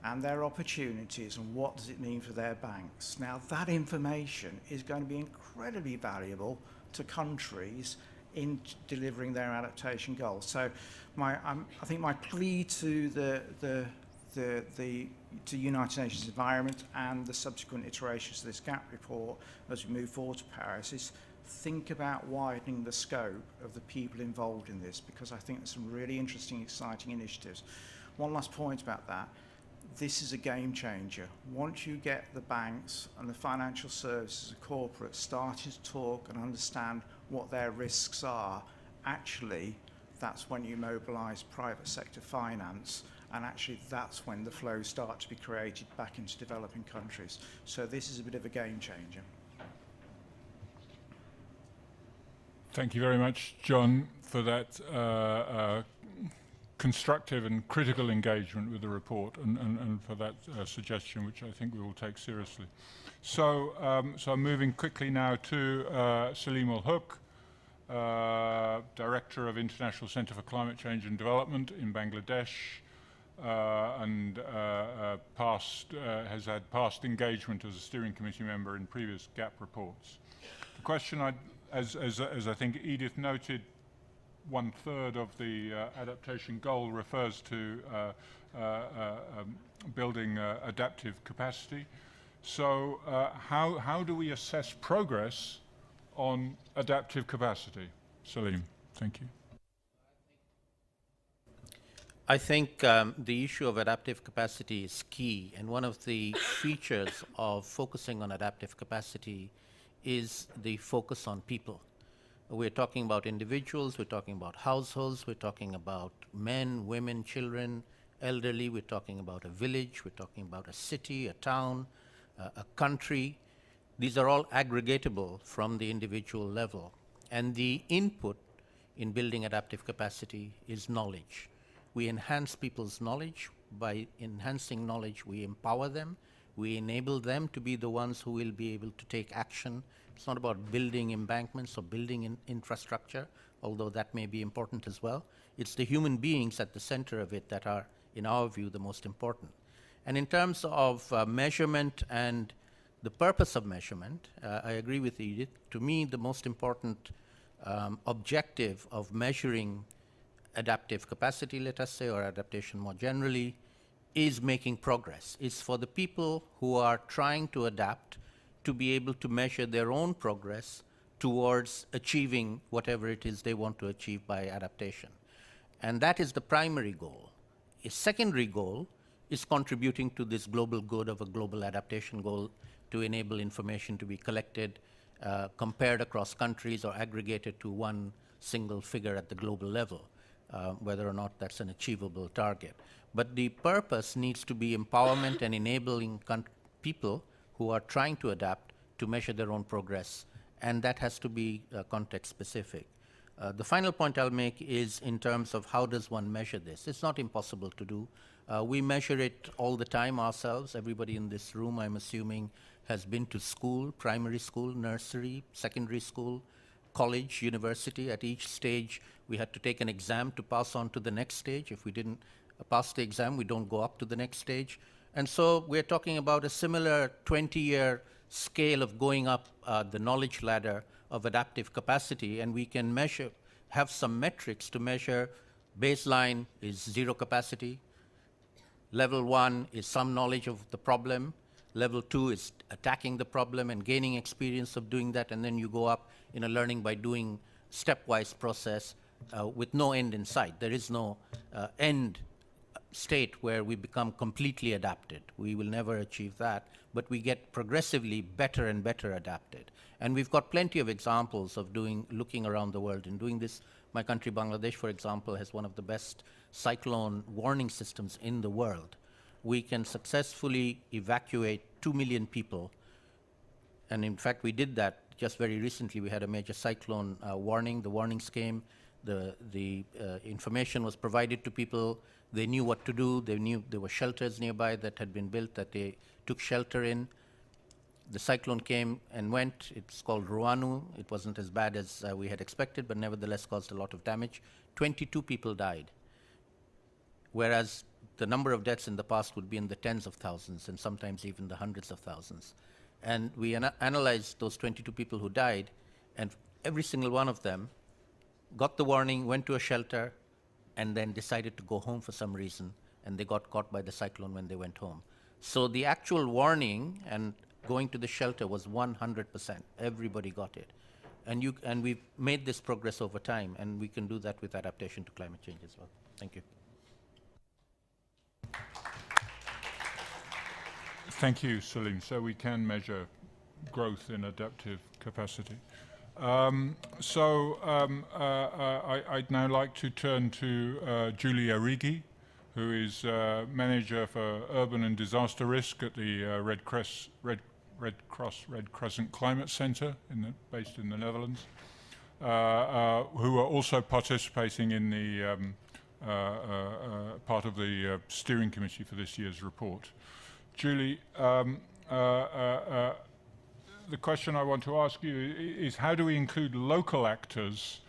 and their opportunities and what does it mean for their banks. Now, that information is going to be incredibly valuable to countries in delivering their adaptation goals. So I think my plea to the United Nations Environment and the subsequent iterations of this Gap report as we move forward to Paris is think about widening the scope of the people involved in this, because I think there's some really interesting, exciting initiatives. One last point about that. This is a game changer. Once you get the banks and the financial services and corporates starting to talk and understand what their risks are, actually, that's when you mobilize private sector finance, and actually that's when the flows start to be created back into developing countries. So this is a bit of a game changer. Thank you very much, John, for that constructive and critical engagement with the report, and for that suggestion, which I think we will take seriously. So I'm moving quickly now to Salim Ul-Hook, Director of International Centre for Climate Change and Development in Bangladesh, and has had past engagement as a steering committee member in previous GAP reports. The question, as I think Edith noted, 1/3 of the adaptation goal refers to building adaptive capacity. So how do we assess progress on adaptive capacity? Salim, thank you. I think the issue of adaptive capacity is key, and one of the features of focusing on adaptive capacity is the focus on people. We're talking about individuals, we're talking about households, we're talking about men, women, children, elderly, we're talking about a village, we're talking about a city, a town, a country. These are all aggregatable from the individual level. And the input in building adaptive capacity is knowledge. We enhance people's knowledge. By enhancing knowledge, we empower them. We enable them to be the ones who will be able to take action. It's not about building embankments or building infrastructure, although that may be important as well. It's the human beings at the center of it that are, in our view, the most important. And in terms of measurement and the purpose of measurement, I agree with Edith. To me, the most important objective of measuring adaptive capacity, let us say, or adaptation more generally, is making progress. It's for the people who are trying to adapt to be able to measure their own progress towards achieving whatever it is they want to achieve by adaptation. And that is the primary goal. A secondary goal is contributing to this global good of a global adaptation goal to enable information to be collected, compared across countries or aggregated to one single figure at the global level, whether or not that's an achievable target. But the purpose needs to be empowerment and enabling people who are trying to adapt to measure their own progress, and that has to be context specific. The final point I'll make is in terms of how does one measure this. It's not impossible to do. We measure it all the time ourselves. Everybody in this room, I'm assuming, has been to school, primary school, nursery, secondary school, college, university. At each stage, we had to take an exam to pass on to the next stage. If we didn't pass the exam, we don't go up to the next stage. And so we're talking about a similar 20-year scale of going up the knowledge ladder of adaptive capacity, and we can measure, have some metrics to measure. Baseline is zero capacity. Level 1 is some knowledge of the problem. Level 2 is attacking the problem and gaining experience of doing that, and then you go up in a learning by doing stepwise process with no end in sight. There is no end state where we become completely adapted. We will never achieve that, but we get progressively better and better adapted. And we've got plenty of examples of looking around the world and doing this. My country, Bangladesh, for example, has one of the best cyclone warning systems in the world. We can successfully evacuate 2 million people. And in fact, we did that just very recently. We had a major cyclone warning. The warnings came. The information was provided to people. They knew what to do. They knew there were shelters nearby that had been built that they took shelter in. The cyclone came and went. It's called Ruanu. It wasn't as bad as we had expected, but nevertheless caused a lot of damage. 22 people died, whereas the number of deaths in the past would be in the tens of thousands and sometimes even the hundreds of thousands. And we analyzed those 22 people who died, and every single one of them got the warning, went to a shelter, and then decided to go home for some reason, and they got caught by the cyclone when they went home. So the actual warning and going to the shelter was 100%. Everybody got it. And we've made this progress over time, and we can do that with adaptation to climate change as well. Thank you. Thank you, Salim. So we can measure growth in adaptive capacity. I'd now like to turn to Julie Arrighi, who is Manager for Urban and Disaster Risk at the Red Crescent Climate Centre based in the Netherlands, who are also participating in the part of the steering committee for this year's report. Julie, the question I want to ask you is how do we include local actors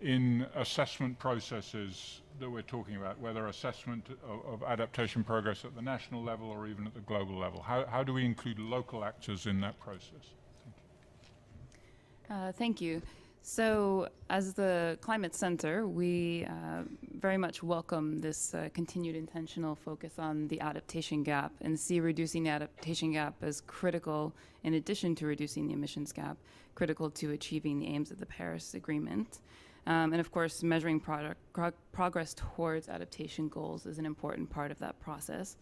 in assessment processes that we're talking about, whether assessment of adaptation progress at the national level or even at the global level? How do we include local actors in that process? Thank you. Thank you. So as the Climate Center, we very much welcome this continued intentional focus on the adaptation gap and see reducing the adaptation gap as critical, in addition to reducing the emissions gap, critical to achieving the aims of the Paris Agreement. And of course, measuring progress towards adaptation goals is an important part of that process.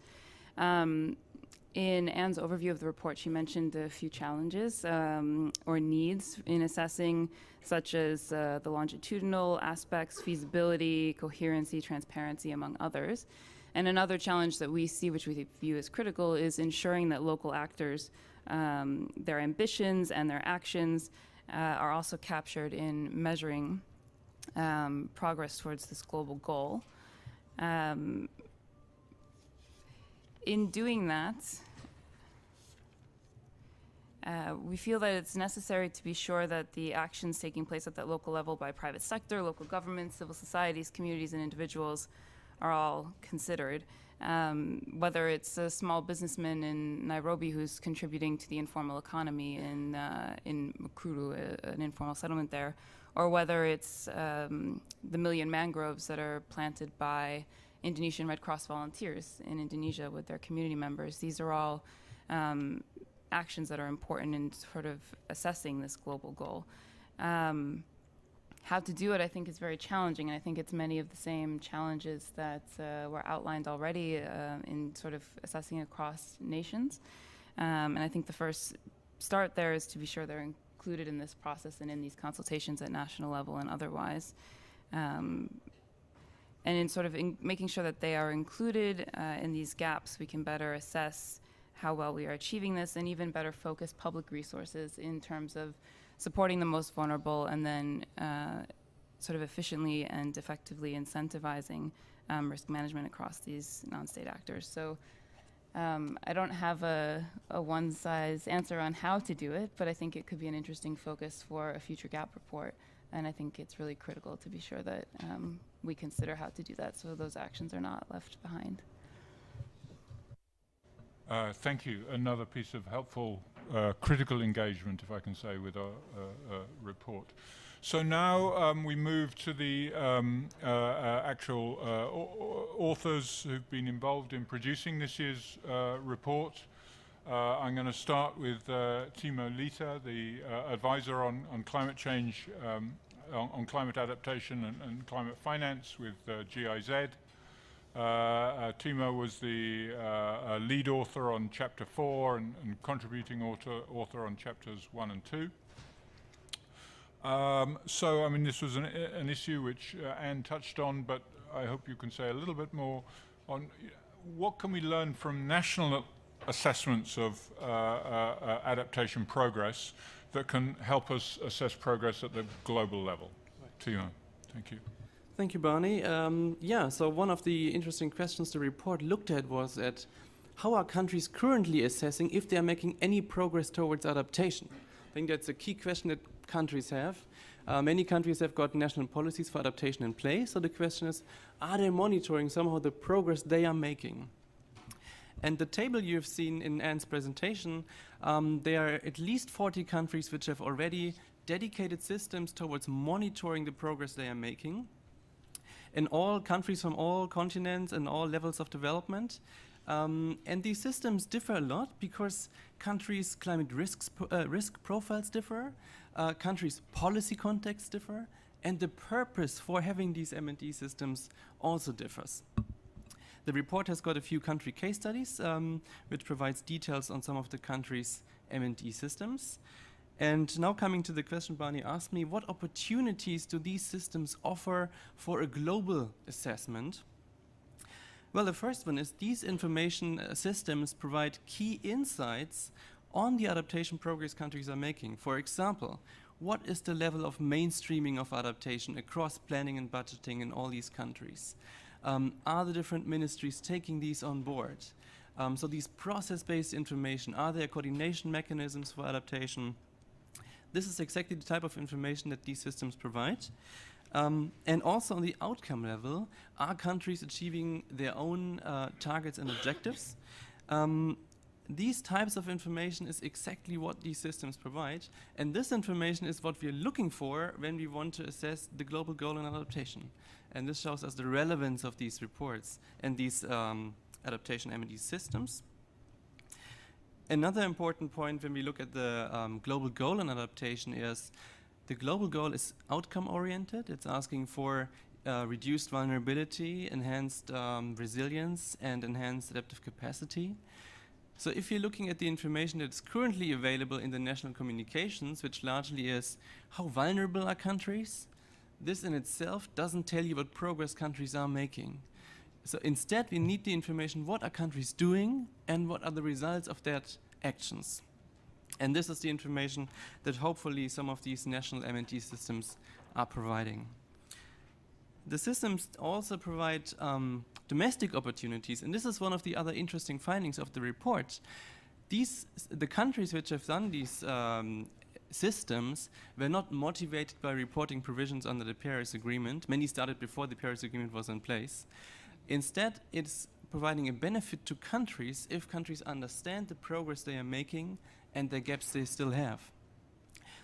In Anne's overview of the report, she mentioned a few challenges or needs in assessing, such as the longitudinal aspects, feasibility, coherency, transparency, among others. And another challenge that we see, which we view as critical, is ensuring that local actors, their ambitions and their actions are also captured in measuring progress towards this global goal. In doing that, we feel that it's necessary to be sure that the actions taking place at that local level by private sector, local governments, civil societies, communities, and individuals are all considered. Whether it's a small businessman in Nairobi who's contributing to the informal economy in Mukuru, an informal settlement there, or whether it's the million mangroves that are planted by Indonesian Red Cross volunteers in Indonesia with their community members. These are all actions that are important in sort of assessing this global goal. How to do it, I think, is very challenging, and I think it's many of the same challenges that were outlined already in sort of assessing across nations. And I think the first start there is to be sure they're included in this process and in these consultations at national level and otherwise. And in sort of making sure that they are included in these gaps, we can better assess how well we are achieving this and even better focus public resources in terms of supporting the most vulnerable and then sort of efficiently and effectively incentivizing risk management across these non-state actors. So I don't have a one-size answer on how to do it, but I think it could be an interesting focus for a future gap report. And I think it's really critical to be sure that we consider how to do that so those actions are not left behind. Thank you. Another piece of helpful critical engagement, if I can say, with our report. So now we move to the actual authors who've been involved in producing this year's report. I'm going to start with Timo Lita, the advisor on climate change, on climate adaptation and climate finance with GIZ. Timo was the lead author on Chapter 4 and contributing author on Chapters 1 and 2. So, I mean, this was an issue which Anne touched on, but I hope you can say a little bit more on what can we learn from national assessments of adaptation progress that can help us assess progress at the global level. Timo, thank you. Thank you, Barney. Yeah, so one of the interesting questions the report looked at was at how are countries currently assessing if they are making any progress towards adaptation? I think that's a key question that countries have. Many countries have got national policies for adaptation in place, so the question is, are they monitoring somehow the progress they are making? And the table you've seen in Anne's presentation, there are at least 40 countries which have already dedicated systems towards monitoring the progress they are making. In all countries from all continents and all levels of development. And these systems differ a lot because countries' climate risk profiles differ, countries' policy contexts differ, and the purpose for having these M&E systems also differs. The report has got a few country case studies, which provides details on some of the countries' M&E systems. And now coming to the question Barney asked me, what opportunities do these systems offer for a global assessment? Well, the first one is these information systems provide key insights on the adaptation progress countries are making. For example, what is the level of mainstreaming of adaptation across planning and budgeting in all these countries? Are the different ministries taking these on board? So these process-based information, are there coordination mechanisms for adaptation? This is exactly the type of information that these systems provide. And also on the outcome level, are countries achieving their own targets and objectives? These types of information is exactly what these systems provide. And this information is what we're looking for when we want to assess the global goal in adaptation. And this shows us the relevance of these reports and these adaptation M&E systems. Another important point when we look at the global goal in adaptation is the global goal is outcome-oriented. It's asking for reduced vulnerability, enhanced resilience, and enhanced adaptive capacity. So if you're looking at the information that's currently available in the national communications, which largely is how vulnerable are countries, this in itself doesn't tell you what progress countries are making. So instead, we need the information, what are countries doing and what are the results of their actions. And this is the information that hopefully some of these national M&E systems are providing. The systems also provide domestic opportunities, and this is one of the other interesting findings of the report. The countries which have done these systems were not motivated by reporting provisions under the Paris Agreement. Many started before the Paris Agreement was in place. Instead, it's providing a benefit to countries if countries understand the progress they are making and the gaps they still have.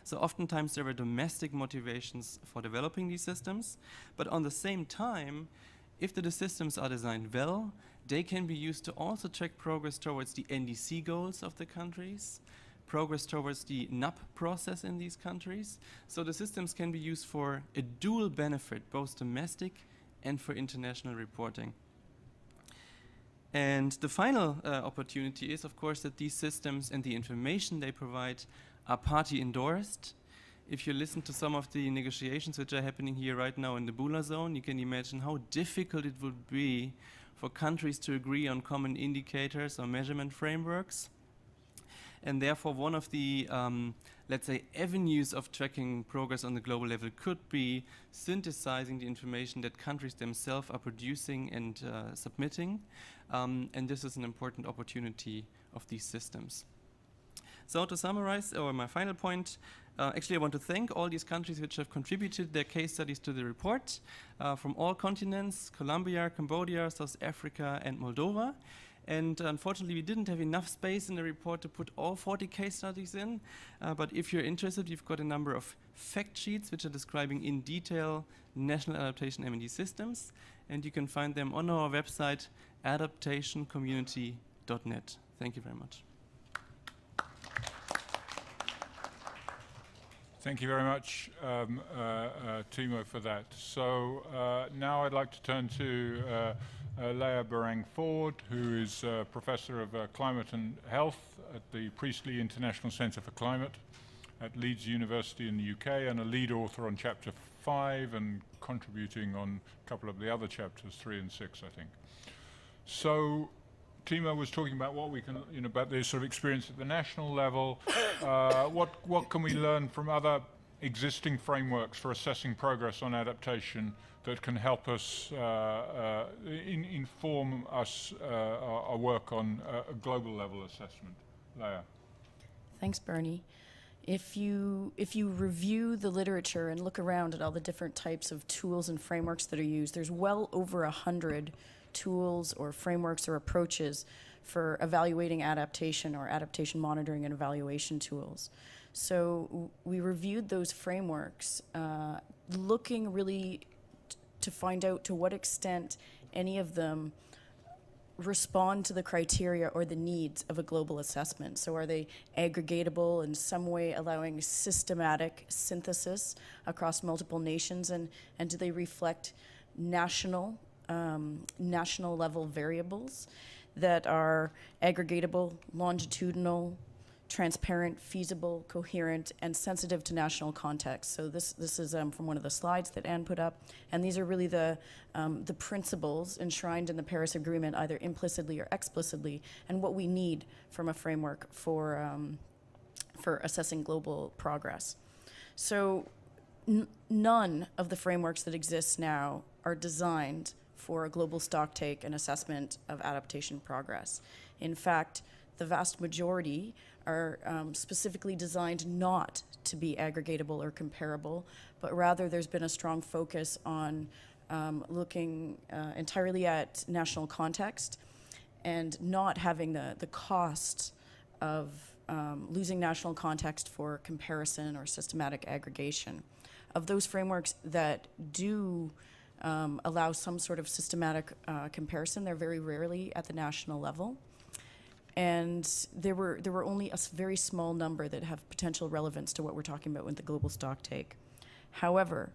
So oftentimes there were domestic motivations for developing these systems, but on the same time, if the systems are designed well, they can be used to also track progress towards the NDC goals of the countries, progress towards the NUP process in these countries. So the systems can be used for a dual benefit, both domestic and for international reporting. And the final opportunity is, of course, that these systems and the information they provide are party endorsed. If you listen to some of the negotiations which are happening here right now in the Bula zone, you can imagine how difficult it would be for countries to agree on common indicators or measurement frameworks. And therefore, one of the, let's say, avenues of tracking progress on the global level could be synthesizing the information that countries themselves are producing and submitting. And this is an important opportunity of these systems. So to summarize, or my final point, actually I want to thank all these countries which have contributed their case studies to the report from all continents, Colombia, Cambodia, South Africa, and Moldova. And unfortunately, we didn't have enough space in the report to put all 40 case studies in. But if you're interested, we've got a number of fact sheets which are describing in detail national adaptation M&D systems. And you can find them on our website, adaptationcommunity.net. Thank you very much. Thank you very much, Timo, for that. So now I'd like to turn to Leah Barang-Ford, who is Professor of Climate and Health at the Priestley International Centre for Climate at Leeds University in the UK, and a lead author on Chapter 5 and contributing on a couple of the other chapters, 3 and 6, I think. So Timo was talking about what we can, about the sort of experience at the national level. What can we learn from other existing frameworks for assessing progress on adaptation that can help us inform us our work on a global level assessment? Leah. Thanks, Bernie. If you review the literature and look around at all the different types of tools and frameworks that are used, there's well over 100 tools or frameworks or approaches for evaluating adaptation or adaptation monitoring and evaluation tools. So we reviewed those frameworks, looking really to find out to what extent any of them respond to the criteria or the needs of a global assessment. So are they aggregatable in some way, allowing systematic synthesis across multiple nations, and do they reflect national level variables that are aggregatable, longitudinal, transparent, feasible, coherent, and sensitive to national context. So this is from one of the slides that Anne put up, and these are really the principles enshrined in the Paris Agreement, either implicitly or explicitly, and what we need from a framework for assessing global progress. So none of the frameworks that exist now are designed for a global stocktake and assessment of adaptation progress. In fact, the vast majority are specifically designed not to be aggregatable or comparable, but rather there's been a strong focus on looking entirely at national context and not having the cost of losing national context for comparison or systematic aggregation. Of those frameworks that do allow some sort of systematic comparison, they're very rarely at the national level. And there were only a very small number that have potential relevance to what we're talking about with the global stocktake. However,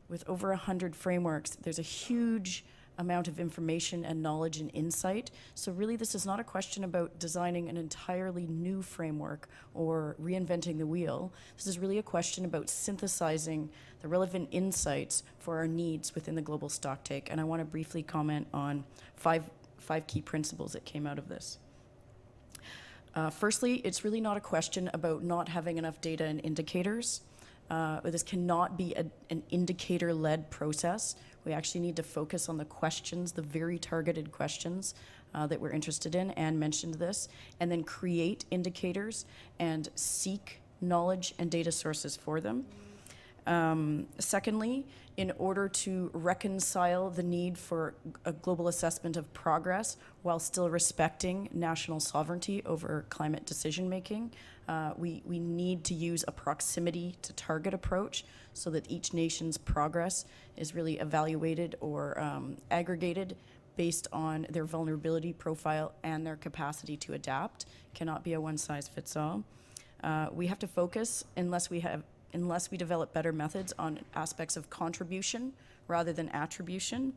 with over 100 frameworks, there's a huge amount of information and knowledge and insight. So really this is not a question about designing an entirely new framework or reinventing the wheel. This is really a question about synthesizing the relevant insights for our needs within the global stocktake. And I want to briefly comment on five key principles that came out of this. Firstly, it's really not a question about not having enough data and indicators. This cannot be an indicator-led process. We actually need to focus on the questions, the very targeted questions that we're interested in. Anne mentioned this, and then create indicators and seek knowledge and data sources for them. Secondly, in order to reconcile the need for a global assessment of progress while still respecting national sovereignty over climate decision-making, We need to use a proximity to target approach so that each nation's progress is really evaluated or aggregated based on their vulnerability profile and their capacity to adapt. Cannot be a one-size-fits-all. We have to focus, unless we develop better methods, on aspects of contribution rather than attribution.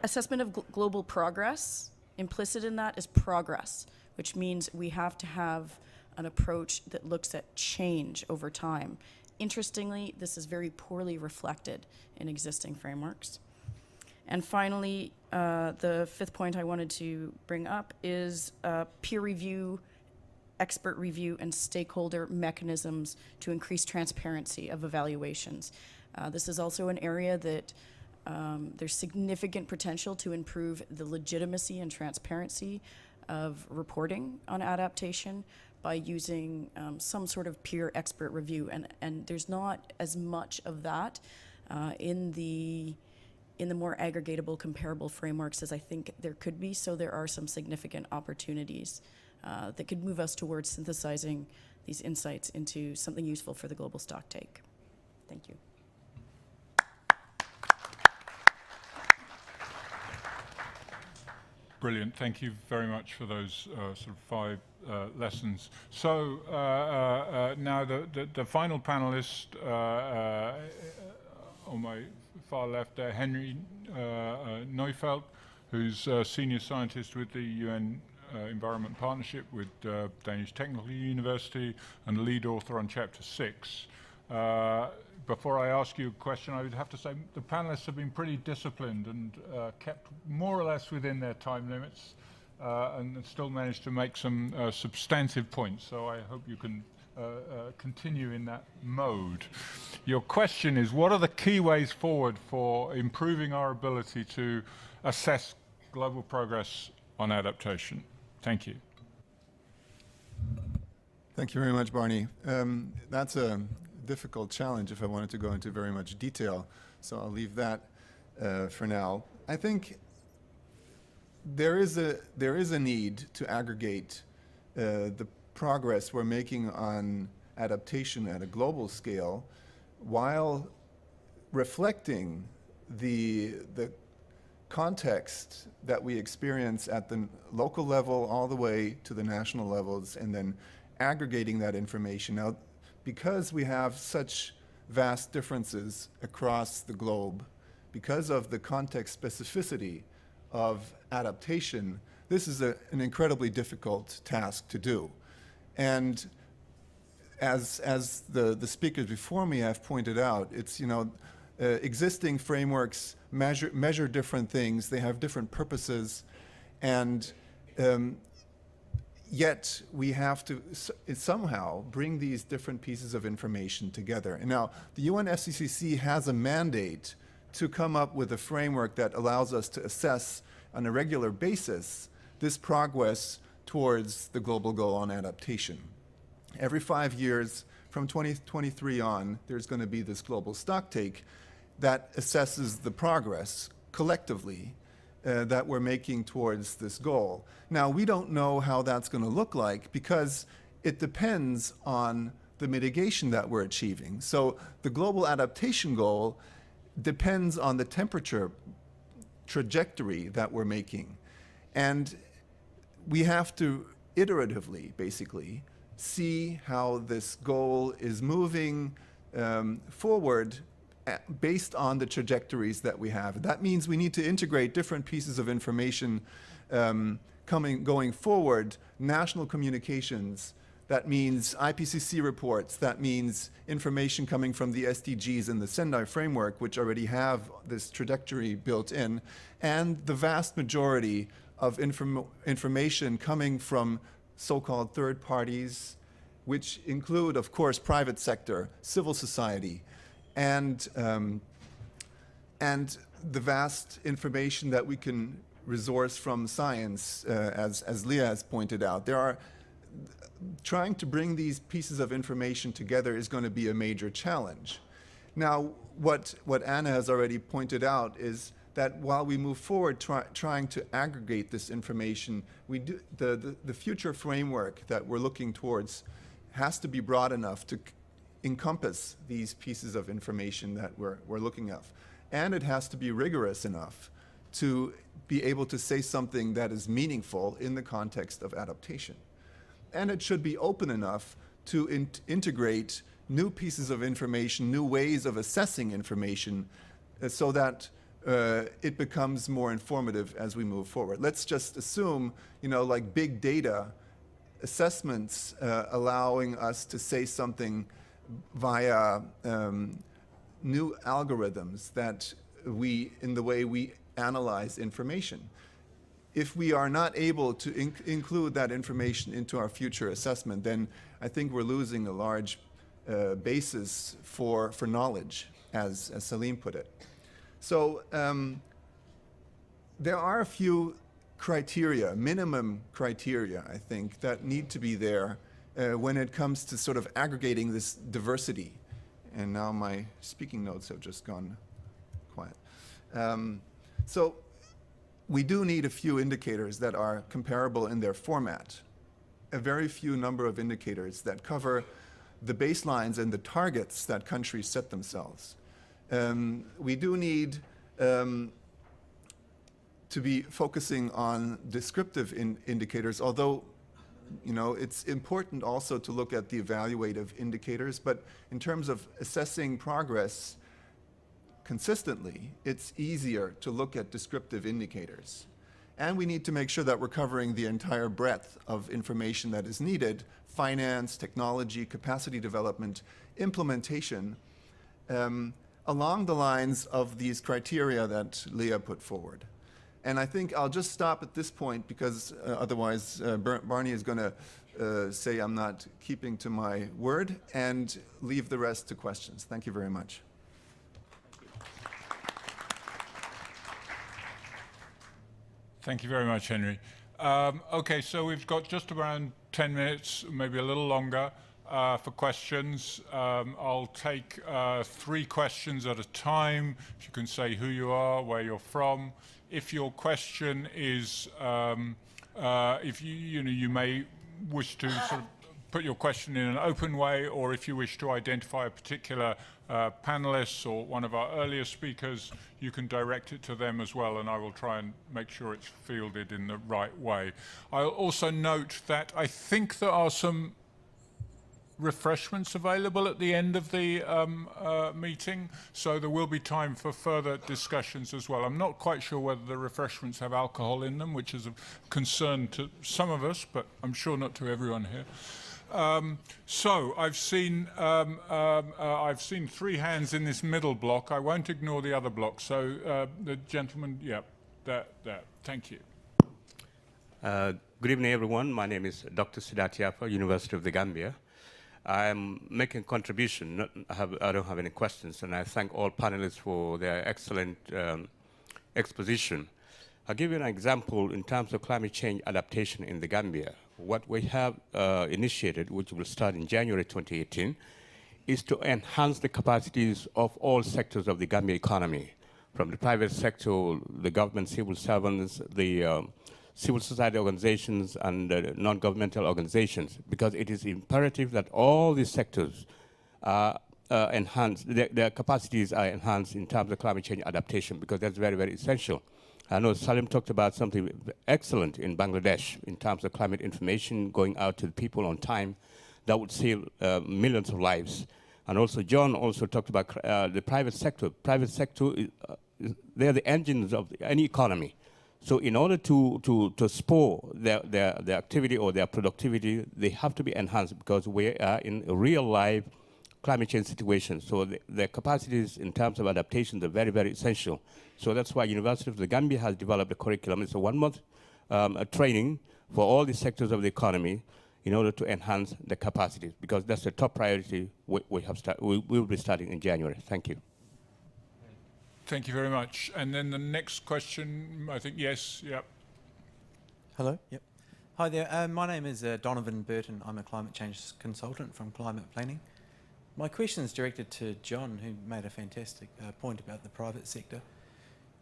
Assessment of global progress, implicit in that is progress, which means we have to have an approach that looks at change over time. Interestingly, this is very poorly reflected in existing frameworks. And finally, the fifth point I wanted to bring up is peer review, expert review, and stakeholder mechanisms to increase transparency of evaluations. This is also an area that there's significant potential to improve the legitimacy and transparency of reporting on adaptation by using some sort of peer expert review. And there's not as much of that in the more aggregatable, comparable frameworks as I think there could be. So there are some significant opportunities that could move us towards synthesizing these insights into something useful for the global stocktake. Thank you. Brilliant. Thank you very much for those sort of 5 lessons. So now the final panelist on my far left there, Henry Neufeld, who's a senior scientist with the UN Environment Partnership with Danish Technical University and lead author on Chapter 6. Before I ask you a question, I would have to say the panelists have been pretty disciplined and kept more or less within their time limits and still managed to make some substantive points. So I hope you can continue in that mode. Your question is, what are the key ways forward for improving our ability to assess global progress on adaptation? Thank you. Thank you very much, Barney. That's a difficult challenge if I wanted to go into very much detail, so I'll leave that for now. I think there is a need to aggregate the progress we're making on adaptation at a global scale while reflecting the context that we experience at the local level all the way to the national levels, and then aggregating that information. Now, because we have such vast differences across the globe, because of the context specificity of adaptation, this is an incredibly difficult task to do. And as the speakers before me have pointed out, it's, existing frameworks measure different things, they have different purposes, and yet we have to somehow bring these different pieces of information together. And now, the UNFCCC has a mandate to come up with a framework that allows us to assess on a regular basis this progress towards the global goal on adaptation. Every 5 years, from 2023 on, there's going to be this global stocktake that assesses the progress collectively that we're making towards this goal. Now, we don't know how that's going to look like because it depends on the mitigation that we're achieving. So the global adaptation goal depends on the temperature trajectory that we're making. And we have to iteratively, basically, see how this goal is moving forward based on the trajectories that we have. That means we need to integrate different pieces of information going forward, national communications, that means IPCC reports, that means information coming from the SDGs and the Sendai framework, which already have this trajectory built in, and the vast majority of information coming from so-called third parties, which include, of course, private sector, civil society, and the vast information that we can resource from science, as Leah has pointed out. Trying to bring these pieces of information together is going to be a major challenge. Now, what Anna has already pointed out is that while we move forward trying to aggregate this information, the future framework that we're looking towards has to be broad enough to encompass these pieces of information that we're looking at. And it has to be rigorous enough to be able to say something that is meaningful in the context of adaptation. And it should be open enough to integrate new pieces of information, new ways of assessing information, so that it becomes more informative as we move forward. Let's just assume, like big data assessments allowing us to say something via new algorithms that in the way we analyze information. If we are not able to include that information into our future assessment, then I think we're losing a large basis for knowledge, as Salim put it. So there are a few criteria, minimum criteria, I think, that need to be there when it comes to sort of aggregating this diversity. And now my speaking notes have just gone quiet. So we do need a few indicators that are comparable in their format, a very few number of indicators that cover the baselines and the targets that countries set themselves. We do need to be focusing on descriptive indicators, although it's important also to look at the evaluative indicators, but in terms of assessing progress consistently, it's easier to look at descriptive indicators. And we need to make sure that we're covering the entire breadth of information that is needed: finance, technology, capacity development, implementation, along the lines of these criteria that Leah put forward. And I think I'll just stop at this point, because otherwise Barney is going to say I'm not keeping to my word, and leave the rest to questions. Thank you very much. Thank you very much, Henry. Okay, so we've got just around 10 minutes, maybe a little longer, for questions. I'll take 3 questions at a time. If you can say who you are, where you're from. If your question is, if you may wish to sort of put your question in an open way, or if you wish to identify a particular panelist or one of our earlier speakers, you can direct it to them as well, and I will try and make sure it's fielded in the right way. I'll also note that I think there are some refreshments available at the end of the meeting, so there will be time for further discussions as well. I'm not quite sure whether the refreshments have alcohol in them, which is a concern to some of us, but I'm sure not to everyone here. So I've seen 3 hands in this middle block. I won't ignore the other block. So the gentleman, there. Thank you. Good evening, everyone. My name is Dr. Sidat Yapa, University of the Gambia. I'm making a contribution. I don't have any questions, and I thank all panelists for their excellent exposition. I'll give you an example in terms of climate change adaptation in the Gambia. What we have initiated, which will start in January 2018, is to enhance the capacities of all sectors of the Gambia economy, from the private sector, the government, civil servants, the civil society organizations, and non-governmental organizations, because it is imperative that all these sectors are enhanced, their capacities are enhanced in terms of climate change adaptation, because that's very, very essential. I know Salim talked about something excellent in Bangladesh in terms of climate information going out to the people on time that would save millions of lives. And also John also talked about the private sector. Private sector, they're the engines of any economy. So in order to spur their activity or their productivity, they have to be enhanced, because we are in a real life climate change situation. So their capacities in terms of adaptation are very, very essential. So that's why University of the Gambia has developed a curriculum. It's a 1-month training for all the sectors of the economy in order to enhance the capacities, because that's the top priority we will be starting in January. Thank you. Thank you very much. And then the next question, I think, yes, yep. Hello, yep. Hi there, my name is Donovan Burton. I'm a climate change consultant from Climate Planning. My question is directed to John, who made a fantastic point about the private sector.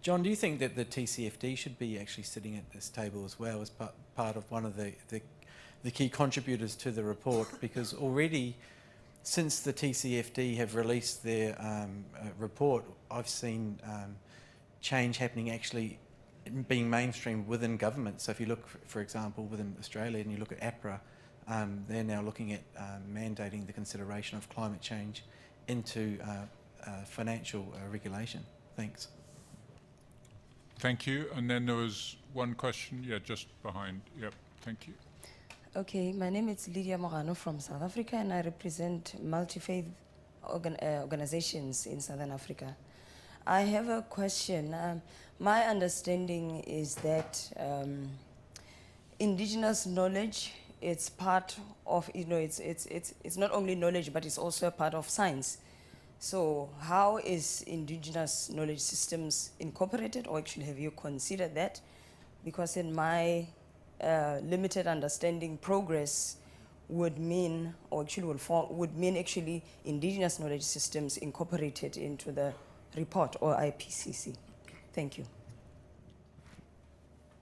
John, do you think that the TCFD should be actually sitting at this table as well as part of one of the key contributors to the report? Because already, since the TCFD have released their report, I've seen change happening actually being mainstreamed within government. So if you look, for example, within Australia and you look at APRA, they're now looking at mandating the consideration of climate change into financial regulation. Thanks. Thank you. And then there was one question, just behind. Yep, thank you. Okay, my name is Lydia Morano from South Africa, and I represent multi-faith organizations in Southern Africa. I have a question. My understanding is that indigenous knowledge, it's part of, it's not only knowledge, but it's also a part of science. So how is indigenous knowledge systems incorporated, or actually have you considered that? Because in my limited understanding, progress would mean, or actually would mean actually indigenous knowledge systems incorporated into the report or IPCC. Thank you.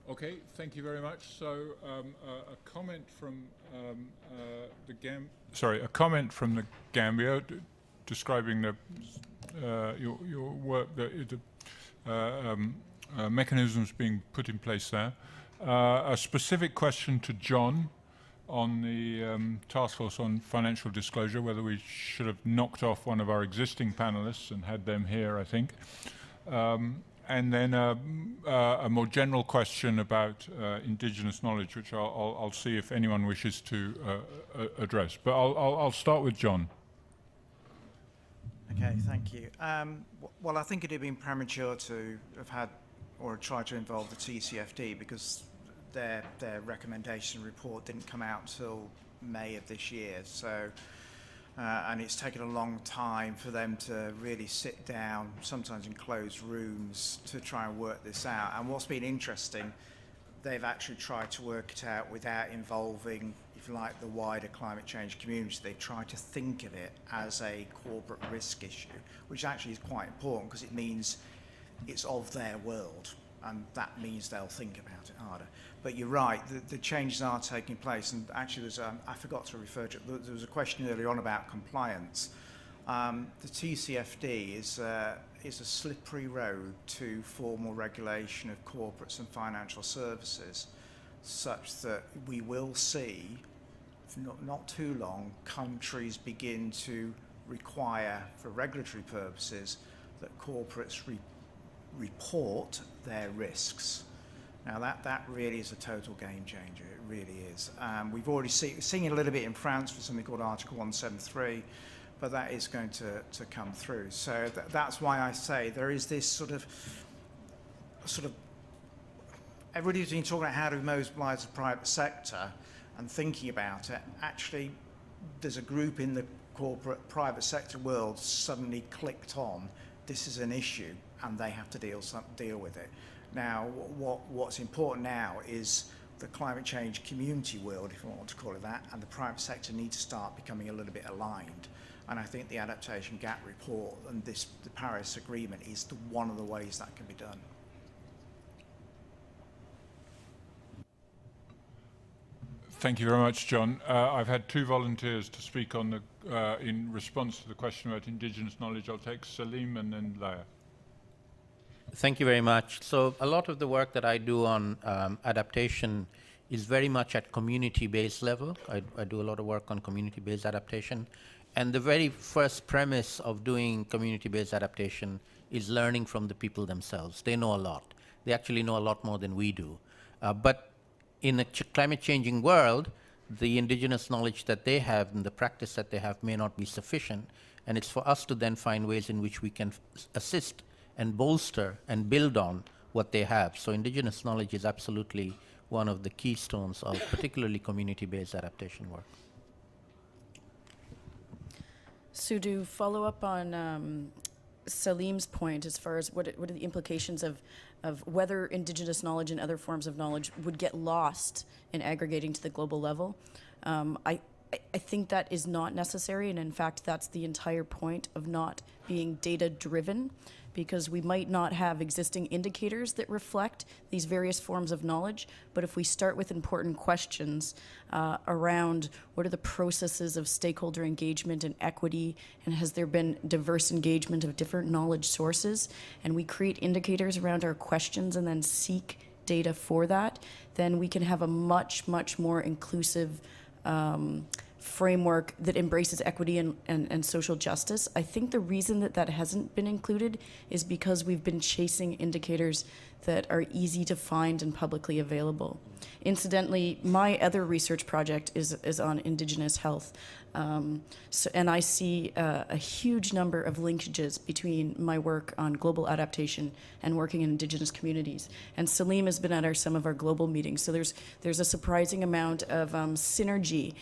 Okay, thank you very much. So a comment from a comment from the Gambia describing your work, the mechanisms being put in place there. A specific question to John on the task force on financial disclosure, whether we should have knocked off one of our existing panelists and had them here, I think. And then a more general question about indigenous knowledge, which I'll see if anyone wishes to address. But I'll start with John. Okay, thank you. Well, I think it had been premature to have had or tried to involve the TCFD because their recommendation report didn't come out till May of this year. So, and it's taken a long time for them to really sit down, sometimes in closed rooms, to try and work this out. And what's been interesting, they've actually tried to work it out without involving, if you like, the wider climate change community. They try to think of it as a corporate risk issue, which actually is quite important because it means it's of their world, and that means they'll think about it harder. But you're right, the changes are taking place, and actually there's I forgot to refer to it, there was a question earlier on about compliance. The TCFD is a slippery road to formal regulation of corporates and financial services, such that we will see, not too long, countries begin to require, for regulatory purposes, that corporates report their risks. Now that really is a total game changer, it really is. We've already seen it a little bit in France for something called Article 173, but that is going to come through. So that's why I say there is this sort of everybody's been talking about how to mobilise the private sector and thinking about it. Actually, there's a group in the corporate private sector world suddenly clicked on, this is an issue, and they have to deal with it. Now, what's important now is the climate change community world, if you want to call it that, and the private sector need to start becoming a little bit aligned. And I think the Adaptation Gap Report and the Paris Agreement is one of the ways that can be done. Thank you very much, John. I've had two volunteers to speak on the in response to the question about indigenous knowledge. I'll take Salim and then Laia. Thank you very much. So a lot of the work that I do on adaptation is very much at community-based level. I do a lot of work on community-based adaptation. And the very first premise of doing community-based adaptation is learning from the people themselves. They know a lot. They actually know a lot more than we do. But in a climate-changing world, the indigenous knowledge that they have and the practice that they have may not be sufficient. And it's for us to then find ways in which we can assist and bolster and build on what they have. So indigenous knowledge is absolutely one of the keystones of particularly community-based adaptation work. So to follow up on Salim's point as far as what are the implications of whether indigenous knowledge and other forms of knowledge would get lost in aggregating to the global level, I think that is not necessary, and in fact, that's the entire point of not being data-driven, because we might not have existing indicators that reflect these various forms of knowledge, but if we start with important questions around what are the processes of stakeholder engagement and equity, and has there been diverse engagement of different knowledge sources, and we create indicators around our questions and then seek data for that, then we can have a much, much more inclusive framework that embraces equity and social justice. I think the reason that that hasn't been included is because we've been chasing indicators that are easy to find and publicly available. Incidentally, my other research project is on Indigenous health. And I see a huge number of linkages between my work on global adaptation and working in Indigenous communities. And Salim has been at some of our global meetings. So there's a surprising amount of synergy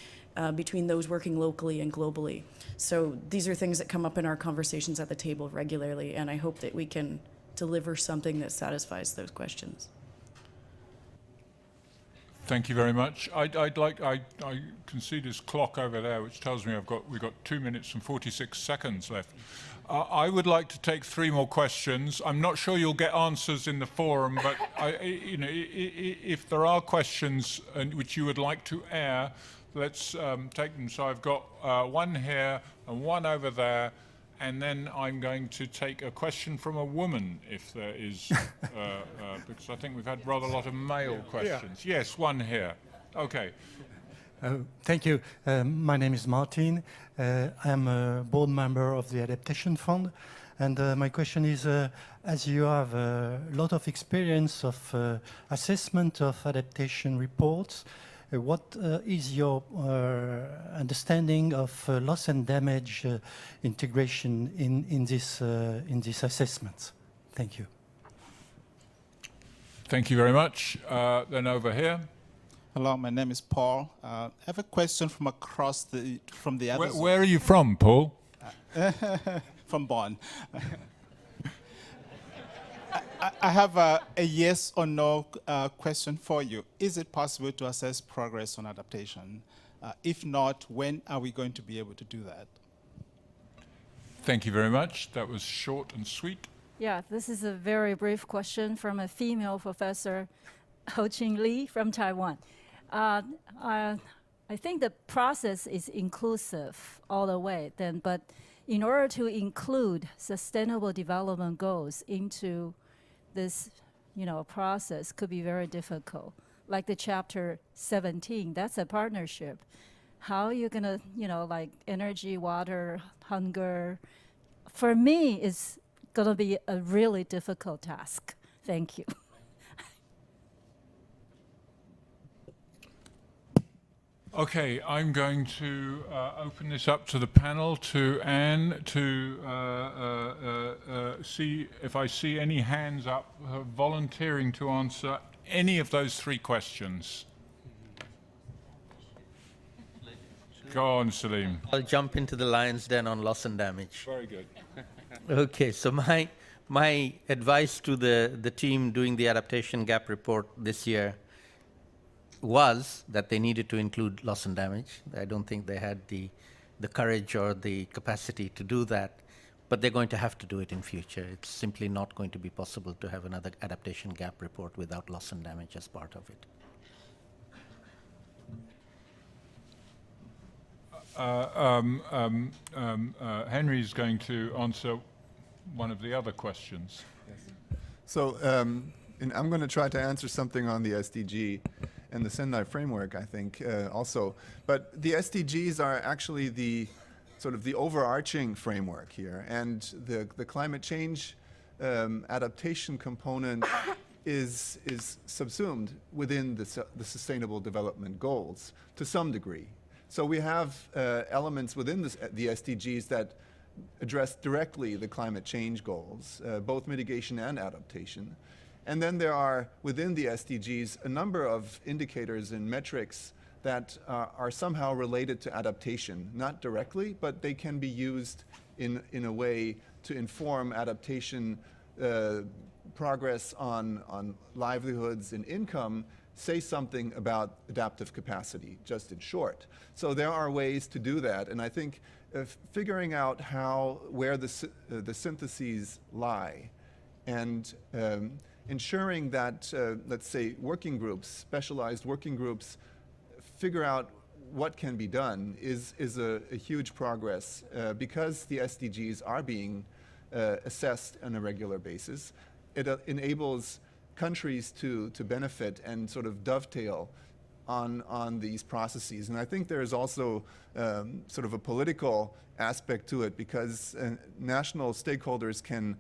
between those working locally and globally. So these are things that come up in our conversations at the table regularly, and I hope that we can deliver something that satisfies those questions. Thank you very much. I can see this clock over there, which tells me we've got 2 minutes and 46 seconds left. I would like to take 3 more questions. I'm not sure you'll get answers in the forum, but if there are questions which you would like to air, let's take them. So I've got one here and one over there, and then I'm going to take a question from a woman, if there is, because I think we've had rather a lot of male questions. Yeah. Yes, one here. Okay. Thank you. My name is Martin. I'm a board member of the Adaptation Fund. And my question is, as you have a lot of experience of assessment of adaptation reports, what is your understanding of loss and damage integration in this assessment? Thank you. Thank you very much. Then over here. Hello, my name is Paul. I have a question from the other. Where are you from, Paul? From Bonn. I have a yes or no question for you. Is it possible to assess progress on adaptation? If not, when are we going to be able to do that? Thank you very much. That was short and sweet. Yeah, this is a very brief question from a female professor, Ho-Ching Lee from Taiwan. I think the process is inclusive all the way, but in order to include sustainable development goals into this, process could be very difficult. Like the chapter 17, that's a partnership. How are you gonna, like energy, water, hunger? For me, it's gonna be a really difficult task. Thank you. Okay, I'm going to open this up to the panel, to Anne, to see if I see any hands up volunteering to answer any of those 3 questions. Go on, Salim. I'll jump into the lion's den on loss and damage. Very good. Okay, so my advice to the team doing the Adaptation Gap Report this year was that they needed to include loss and damage. I don't think they had the courage or the capacity to do that, but they're going to have to do it in future. It's simply not going to be possible to have another Adaptation Gap Report without loss and damage as part of it. Henry's going to answer one of the other questions. Yes. So and I'm going to try to answer something on the SDG and the Sendai framework, I think, also. But the SDGs are actually the sort of the overarching framework here, and the climate change adaptation component is subsumed within the Sustainable Development Goals to some degree. So we have elements within the SDGs that address directly the climate change goals, both mitigation and adaptation. And then there are, within the SDGs, a number of indicators and metrics that are somehow related to adaptation, not directly, but they can be used in a way to inform adaptation progress on livelihoods and income say something about adaptive capacity, just in short. So there are ways to do that, and I think figuring out where the syntheses lie, and ensuring that, let's say, working groups, specialized working groups, figure out what can be done is a huge progress because the SDGs are being assessed on a regular basis. It enables countries to benefit and sort of dovetail on these processes. And I think there is also sort of a political aspect to it, because national stakeholders can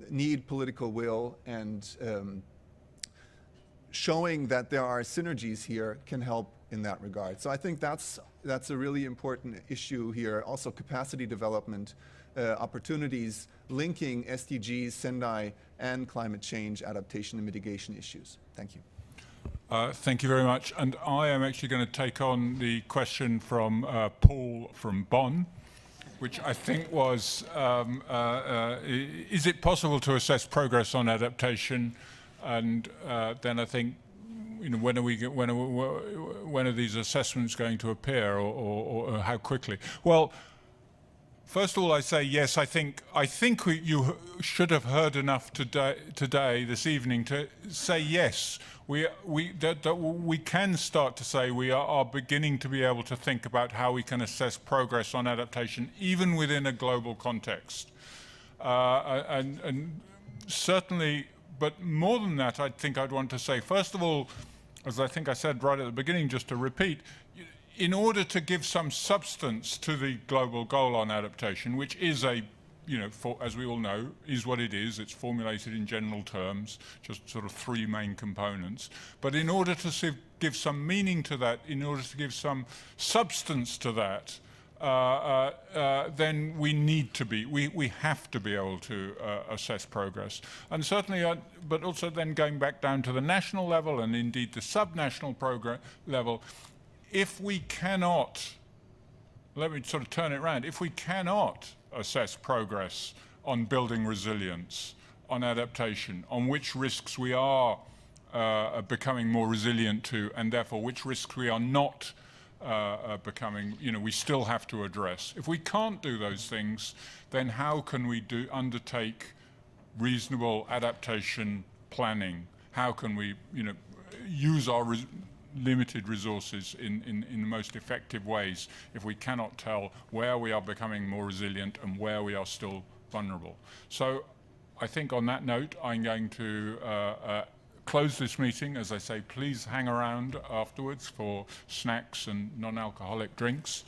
need political will, and showing that there are synergies here can help in that regard. So I think that's a really important issue here. Also capacity development, opportunities linking SDGs, Sendai, and climate change adaptation and mitigation issues. Thank you. Thank you very much. And I am actually going to take on the question from Paul from Bonn, which I think was, is it possible to assess progress on adaptation? And then I think, when are these assessments going to appear, or how quickly? Well, first of all, I say yes. I think you should have heard enough today, this evening, to say yes. We can start to say we are beginning to be able to think about how we can assess progress on adaptation, even within a global context, and certainly. But more than that, I think I'd want to say, first of all, as I think I said right at the beginning, just to repeat, in order to give some substance to the global goal on adaptation, which is as we all know, is what it is. It's formulated in general terms, just sort of three main components. But in order to give some meaning to that, in order to give some substance to that, then we have to be able to assess progress. And certainly, but also then going back down to the national level and indeed the subnational program level, if we cannot, let me sort of turn it around, if we cannot assess progress on building resilience, on adaptation, on which risks we are becoming more resilient to, and therefore which risks we are not becoming, we still have to address. If we can't do those things, then how can we undertake reasonable adaptation planning? How can we, use our limited resources in the most effective ways if we cannot tell where we are becoming more resilient and where we are still vulnerable? So I think on that note, I'm going to close this meeting. As I say, please hang around afterwards for snacks and non-alcoholic drinks.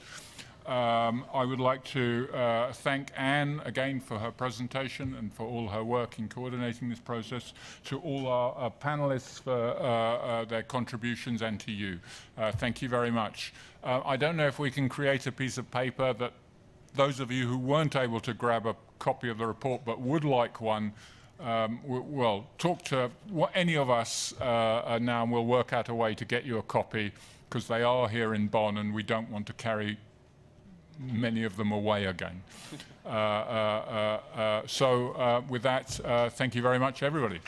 I would like to thank Anne again for her presentation and for all her work in coordinating this process, to all our panelists for their contributions, and to you. Thank you very much. I don't know if we can create a piece of paper that those of you who weren't able to grab a copy of the report but would like one, well, talk to any of us now, and we'll work out a way to get you a copy, because they are here in Bonn and we don't want to carry many of them away again. So with that, thank you very much, everybody.